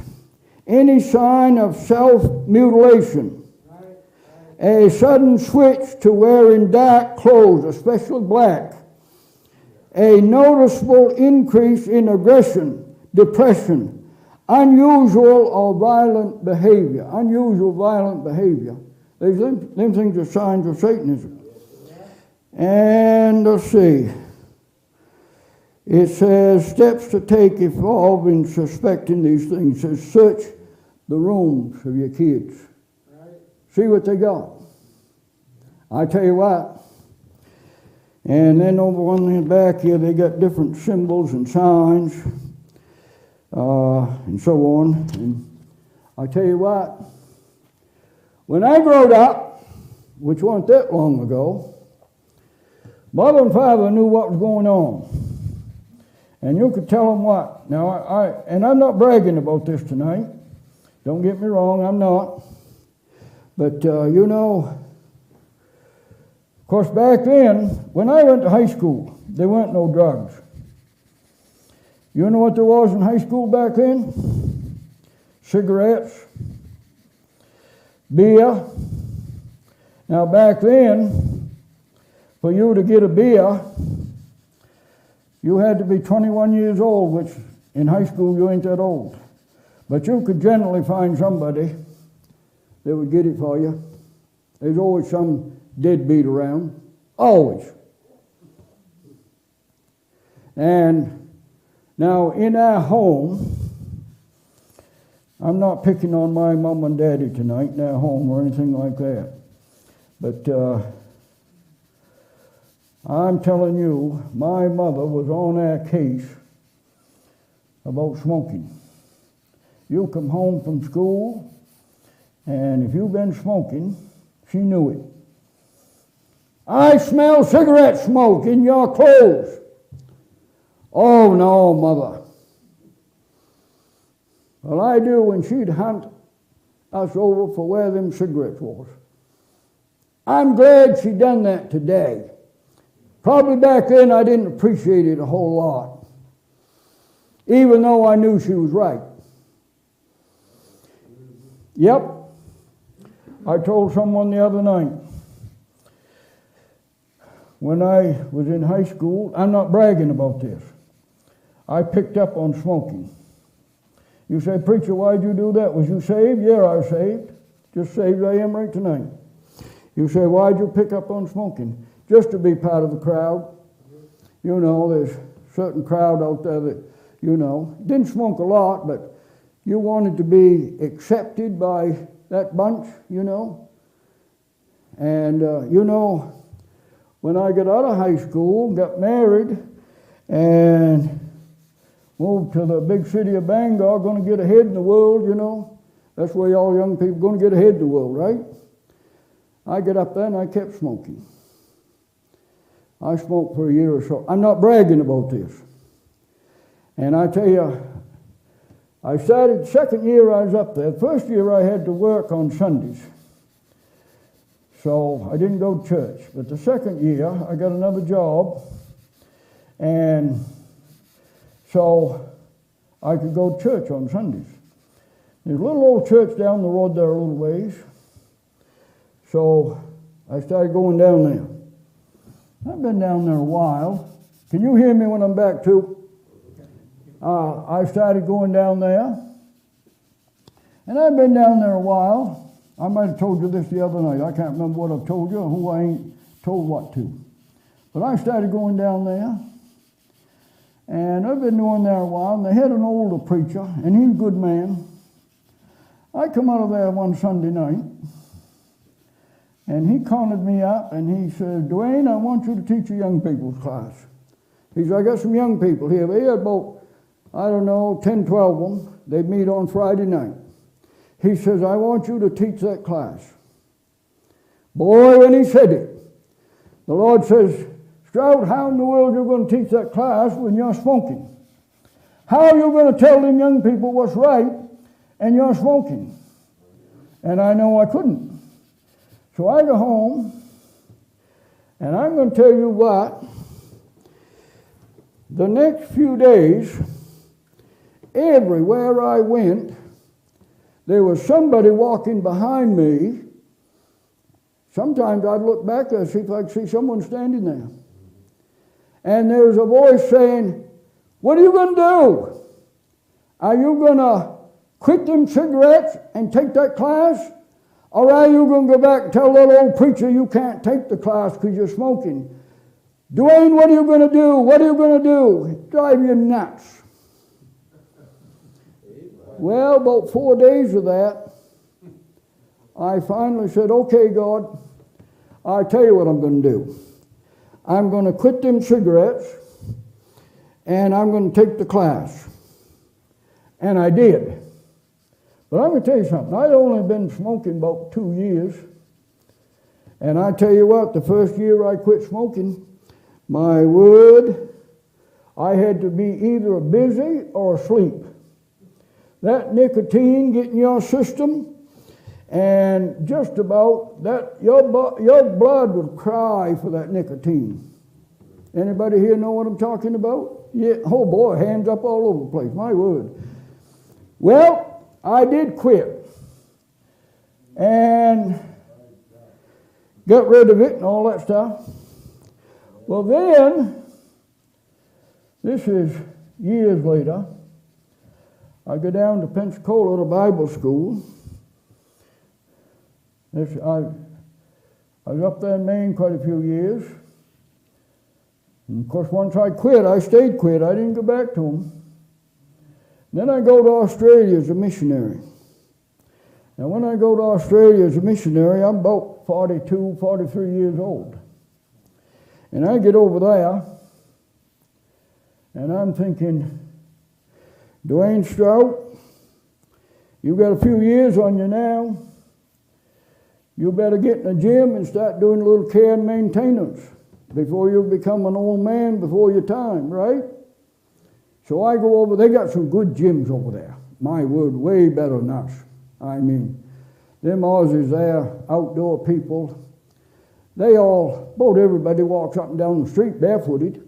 Speaker 1: Any sign of self-mutilation. A sudden switch to wearing dark clothes, especially black. A noticeable increase in aggression, depression, unusual or violent behavior. Unusual violent behavior. Them things are signs of Satanism. And let's see. It says steps to take if involved in suspecting these things. It says search the rooms of your kids. See what they got. I tell you what. And then over on the back here, they got different symbols and signs and so on. And I tell you what, when I growed up, which wasn't that long ago, Mother and Father knew what was going on. And you could tell them what. Now, and I'm not bragging about this tonight. Don't get me wrong, I'm not. But, you know, of course, back then, when I went to high school, there weren't no drugs. You know what there was in high school back then? Cigarettes, beer. Now, back then, for you to get a beer, you had to be 21 years old, which in high school you ain't that old. But you could generally find somebody that would get it for you. There's always some deadbeat around. Always. And now in our home, I'm not picking on my mom and daddy tonight in our home or anything like that. But I'm telling you, my mother was on our case about smoking. You come home from school, and if you've been smoking, she knew it. I smell cigarette smoke in your clothes. Oh, no, Mother. Well, I do when she'd hunt us over for where them cigarettes was. I'm glad she done that today. Probably back then I didn't appreciate it a whole lot, even though I knew she was right. Yep. I told someone the other night, when I was in high school, I'm not bragging about this, I picked up on smoking. You say, preacher, why'd you do that? Was you saved? Yeah, I was saved. Just saved I am right tonight. You say, why'd you pick up on smoking? Just to be part of the crowd. You know, there's a certain crowd out there that, you know, didn't smoke a lot, but you wanted to be accepted by that bunch, you know. And, you know, when I got out of high school, got married, and moved to the big city of Bangor, going to get ahead in the world, you know. That's where all young people going to get ahead in the world, right? I got up there and I kept smoking. I smoked for a year or so. I'm not bragging about this. And I tell you, I started, second year I was up there. The first year I had to work on Sundays. So I didn't go to church. But the second year I got another job. And so I could go to church on Sundays. There's a little old church down the road there a little ways. So I started going down there. I've been down there a while, Can you hear me when I'm back too? I started going down there. And I've been down there a while. I might have told you this the other night. I can't remember what I've told you or who I ain't told what to. But I started going down there. And I've been doing there a while. And they had an older preacher, and he's a good man. I come out of there one Sunday night. And he cornered me up and he said, Dwayne, I want you to teach a young people's class. He said, I got some young people here. He had about, 10, 12 of them. They'd meet on Friday night. He says, I want you to teach that class. Boy, when he said it, the Lord says, Stroud, how in the world are you going to teach that class when you're smoking? How are you going to tell them young people what's right and you're smoking? And I know I couldn't. So I go home, and I'm going to tell you what, the next few days, everywhere I went, there was somebody walking behind me. Sometimes I'd look back there and see if I could see someone standing there. And there was a voice saying, what are you going to do? Are you going to quit them cigarettes and take that class? Or are you going to go back and tell that old preacher you can't take the class because you're smoking? Dwayne, what are you going to do? What are you going to do? Drive you nuts. Well, about 4 days of that, I finally said, okay, God, I tell you what I'm going to do. I'm going to quit them cigarettes, and I'm going to take the class. And I did. But I'm going to tell you something. I'd only been smoking about 2 years. And I tell you what, the first year I quit smoking, my word, I had to be either busy or asleep. That nicotine get in your system, and just about that, your blood would cry for that nicotine. Anybody here know what I'm talking about? Yeah, oh boy, hands up all over the place, my word. Well, I did quit and got rid of it and all that stuff. Well then, this is years later, I go down to Pensacola to Bible school. I was up there in Maine quite a few years. And of course, once I quit, I stayed quit. I didn't go back to them. Then I go to Australia as a missionary. And when I go to Australia as a missionary, I'm about 42, 43 years old. And I get over there, and I'm thinking, Dwayne Strout, you've got a few years on you now. You better get in the gym and start doing a little care and maintenance before you become an old man before your time, right? So I go over, they got some good gyms over there. My word, way better than us. I mean, them Aussies there, outdoor people, about everybody walks up and down the street barefooted,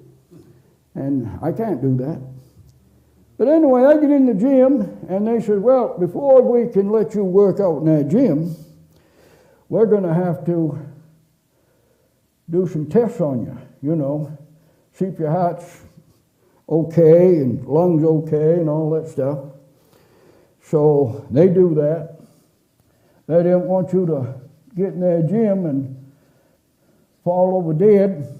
Speaker 1: and I can't do that. But anyway, I get in the gym, and they said, well, before we can let you work out in that gym, we're going to have to do some tests on you, see if your heart's okay and lungs okay and all that stuff. So they do that. They didn't want you to get in their gym and fall over dead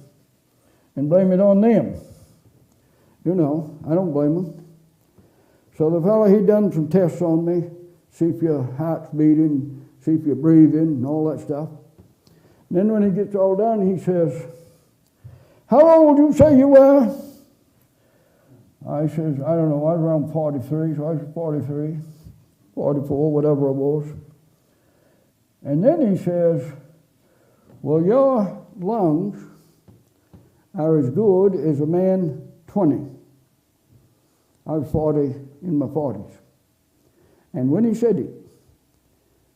Speaker 1: and blame it on them. I don't blame them. So the fellow, he done some tests on me, see if your heart's beating, see if you're breathing and all that stuff. And then when he gets all done, he says, how old you say you were? I says, I don't know, I was around 43, so I was 43, 44, whatever it was. And then he says, well, your lungs are as good as a man 20. I was 40, in my 40s. And when he said it,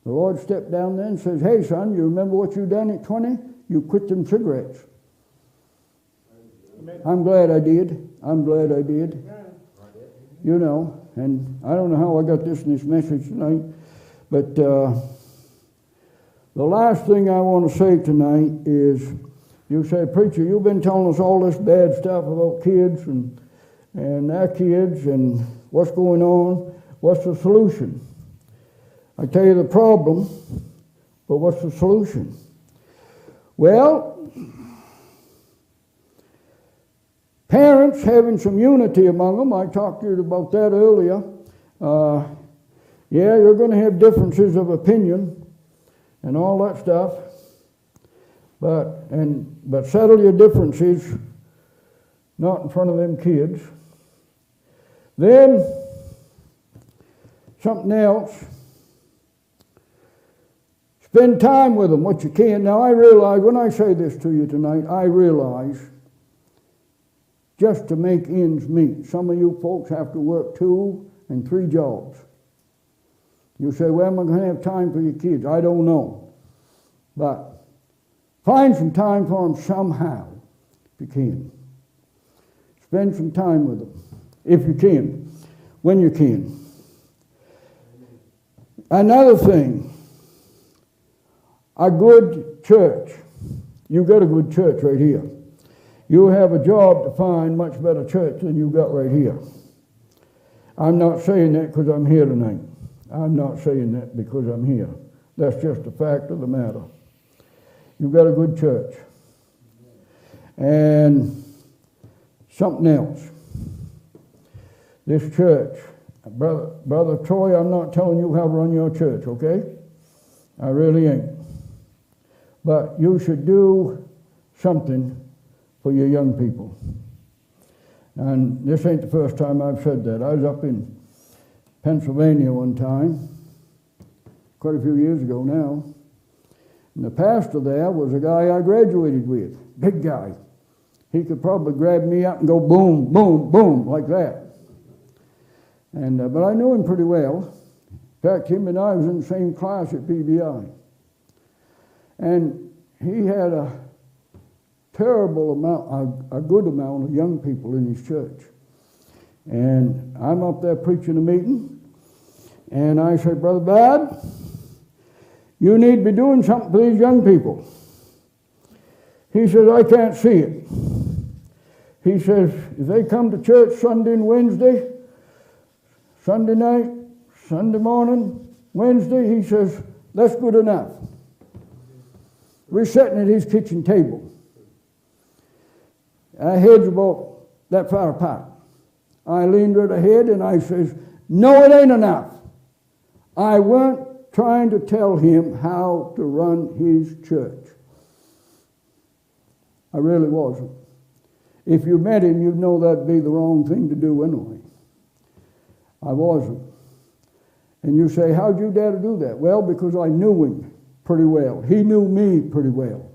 Speaker 1: the Lord stepped down there and says, hey, son, you remember what you done at 20? You quit them cigarettes. Amen. I'm glad I did. I'm glad I did. And I don't know how I got this in this message tonight, but the last thing I want to say tonight is You say, preacher, you've been telling us all this bad stuff about kids and our kids and what's going on. What's the solution? I tell you the problem, but what's the solution? Well, parents having some unity among them. I talked to you about that earlier. Yeah, you're going to have differences of opinion and all that stuff. But settle your differences, not in front of them kids. Then, something else. Spend time with them, what you can. Now, I realize, when I say this to you tonight, I realize just to make ends meet. Some of you folks have to work 2 and 3 jobs. You say, well, am I going to have time for your kids? I don't know. But find some time for them somehow, if you can. Spend some time with them, if you can, when you can. Another thing, a good church. You got a good church right here. You have a job to find much better church than you got right here. I'm not saying that because I'm here tonight. I'm not saying that because I'm here. That's just a fact of the matter. You've got a good church. And something else. This church, Brother Troy, I'm not telling you how to run your church, okay? I really ain't. But you should do something for your young people. And this ain't the first time I've said that. I was up in Pennsylvania one time, quite a few years ago now. And the pastor there was a guy I graduated with, big guy. He could probably grab me up and go boom, boom, boom, like that. And but I knew him pretty well. In fact, him and I was in the same class at PBI. And he had a terrible amount, a good amount of young people in his church. And I'm up there preaching a meeting, and I said, Brother Bad, you need to be doing something for these young people. He says, I can't see it. He says, if they come to church Sunday and Wednesday, Sunday night, Sunday morning, Wednesday, he says, that's good enough. We're sitting at his kitchen table. Our heads about that far apart. I leaned right ahead and I says, no, it ain't enough. I weren't trying to tell him how to run his church. I really wasn't. If you met him, you'd know that'd be the wrong thing to do anyway. I wasn't. And you say, how'd you dare to do that? Well, because I knew him pretty well. He knew me pretty well.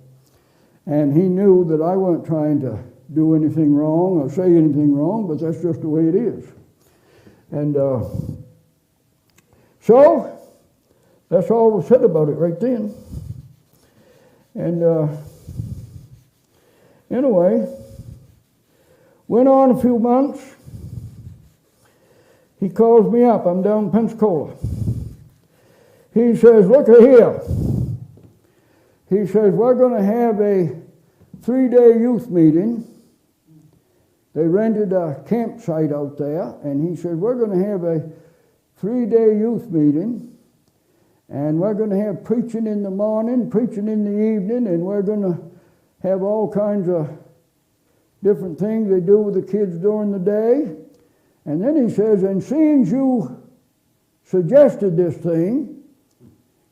Speaker 1: And he knew that I wasn't trying to do anything wrong or say anything wrong, but that's just the way it is. And so, that's all was said about it right then. And anyway, went on a few months. He calls me up. I'm down in Pensacola. He says, look at here. He says, we're going to have a 3-day youth meeting. They rented a campsite out there, and he said, we're going to have a 3-day youth meeting, and we're going to have preaching in the morning, preaching in the evening, and we're going to have all kinds of different things they do with the kids during the day. And then he says, and seeing you suggested this thing,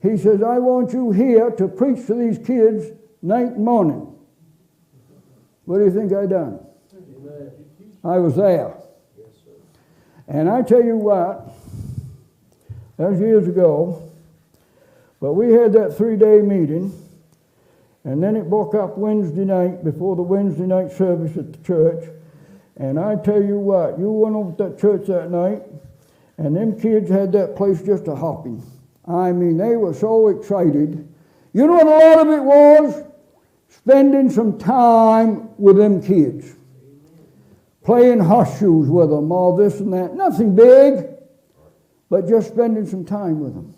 Speaker 1: he says, I want you here to preach to these kids night and morning. What do you think I done? Amen. I was there. Yes, sir. And I tell you what, that was years ago, but we had that 3-day meeting, and then it broke up Wednesday night before the Wednesday night service at the church. And I tell you what, you went over to that church that night, and them kids had that place just a hopping. I mean, they were so excited. You know what a lot of it was? Spending some time with them kids. Playing horseshoes with them, all this and that. Nothing big, but just spending some time with them.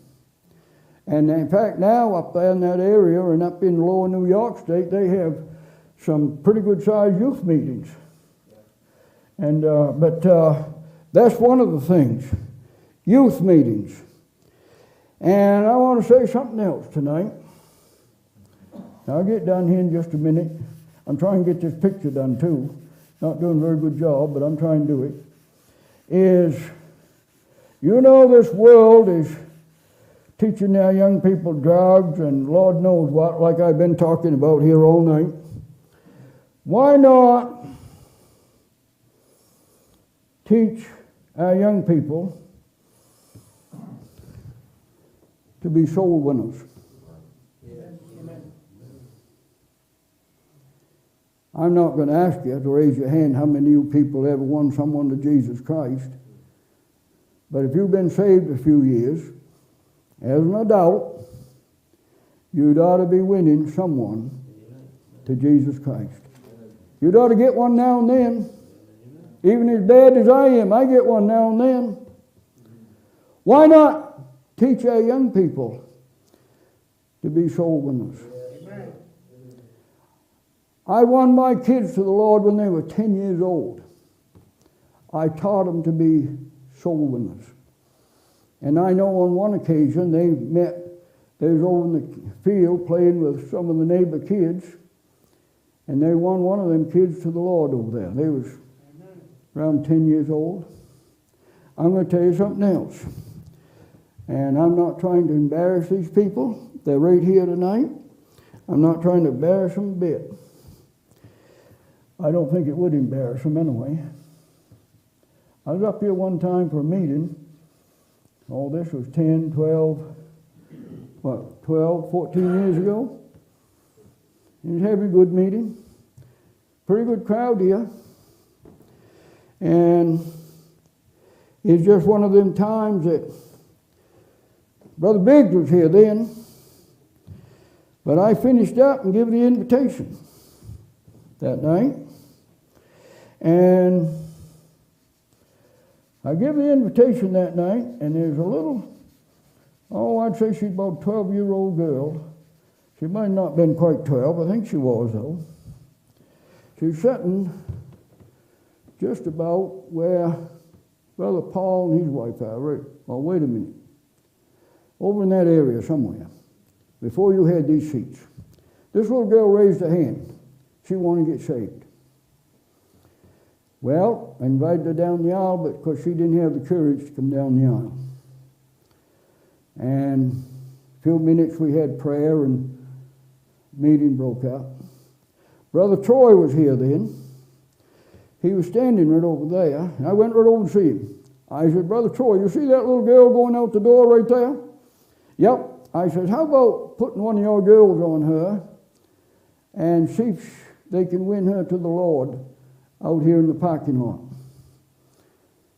Speaker 1: And in fact, now up there in that area and up in lower New York State, they have some pretty good sized youth meetings. And but that's one of the things, youth meetings. And I want to say something else tonight. I'll get done here in just a minute. I'm trying to get this picture done too. Not doing a very good job, but I'm trying to do it. Is, you know, this world is teaching our young people drugs and Lord knows what, like I've been talking about here all night. Why not teach our young people to be soul winners? I'm not going to ask you to raise your hand how many of you people ever won someone to Jesus Christ. But if you've been saved a few years, as an adult, you'd ought to be winning someone to Jesus Christ. You'd ought to get one now and then. Even as bad as I am, I get one now and then. Why not teach our young people to be soul winners? I won my kids to the Lord when they were 10 years old. I taught them to be soul winners. And I know on one occasion they was over in the field playing with some of the neighbor kids, and they won one of them kids to the Lord over there. They was around 10 years old. I'm going to tell you something else. And I'm not trying to embarrass these people. They're right here tonight. I'm not trying to embarrass them a bit. I don't think it would embarrass them anyway. I was up here one time for a meeting. Oh, this was 10, 12, 14 years ago. It was a heavy, good meeting. Pretty good crowd here. And it's just one of them times that Brother Biggs was here then. But I finished up and gave the invitation that night. And I gave the invitation that night, and there's a little, I'd say she's about a 12-year-old girl. She might not have been quite 12, I think she was though. She was sitting just about where Brother Paul and his wife are, right? Oh, wait a minute. Over in that area somewhere, before you had these seats. This little girl raised her hand. She wanted to get saved. Well, I invited her down the aisle, but because she didn't have the courage to come down the aisle. And a few minutes we had prayer and meeting broke out. Brother Troy was here then. He was standing right over there. And I went right over to see him. I said, Brother Troy, you see that little girl going out the door right there? Yep. I said, how about putting one of your girls on her and see if they can win her to the Lord out here in the parking lot?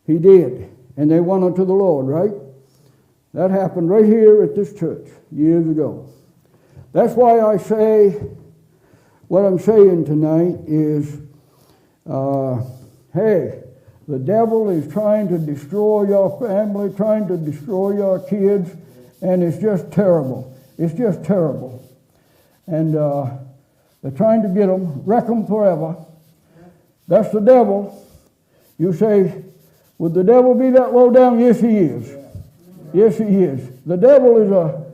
Speaker 1: He did. And they won her to the Lord, right? That happened right here at this church years ago. That's why I say, what I'm saying tonight is, hey, the devil is trying to destroy your family, trying to destroy your kids, and it's just terrible. It's just terrible. And they're trying to get them, wreck them forever. That's the devil. You say, would the devil be that low down? Yes, he is. Yes, he is. The devil is a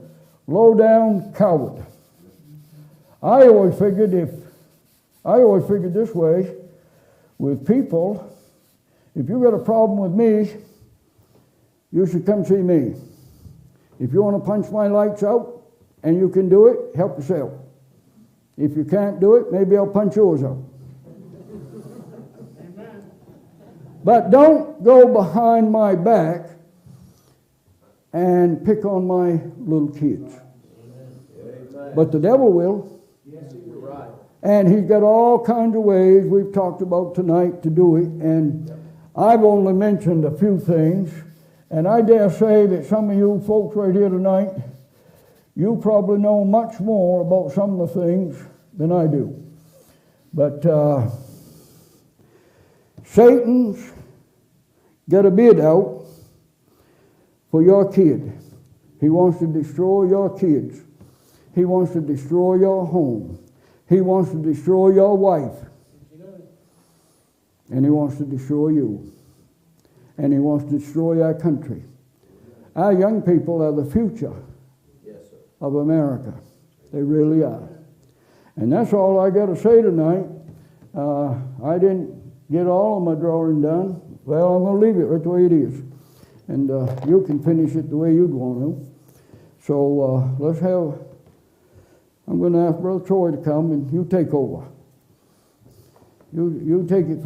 Speaker 1: low down coward. I always figured this way with people. If you've got a problem with me, you should come see me. If you want to punch my lights out and you can do it, help yourself. If you can't do it, maybe I'll punch yours out. But don't go behind my back and pick on my little kids. But the devil will.
Speaker 2: Yes, you're right.
Speaker 1: And he's got all kinds of ways we've talked about tonight to do it. And I've only mentioned a few things. And I dare say that some of you folks right here tonight, you probably know much more about some of the things than I do. But Satan's got a bid out for your kid. He wants to destroy your kids. He wants to destroy your home. He wants to destroy your wife. And he wants to destroy you. And he wants to destroy our country. Our young people are the future of America. They really are. And that's all I got to say tonight. I didn't get all of my drawing done. Well, I'm going to leave it right the way it is. And you can finish it the way you'd want to. So let's have, I'm going to ask Brother Troy to come and you take over. You take it from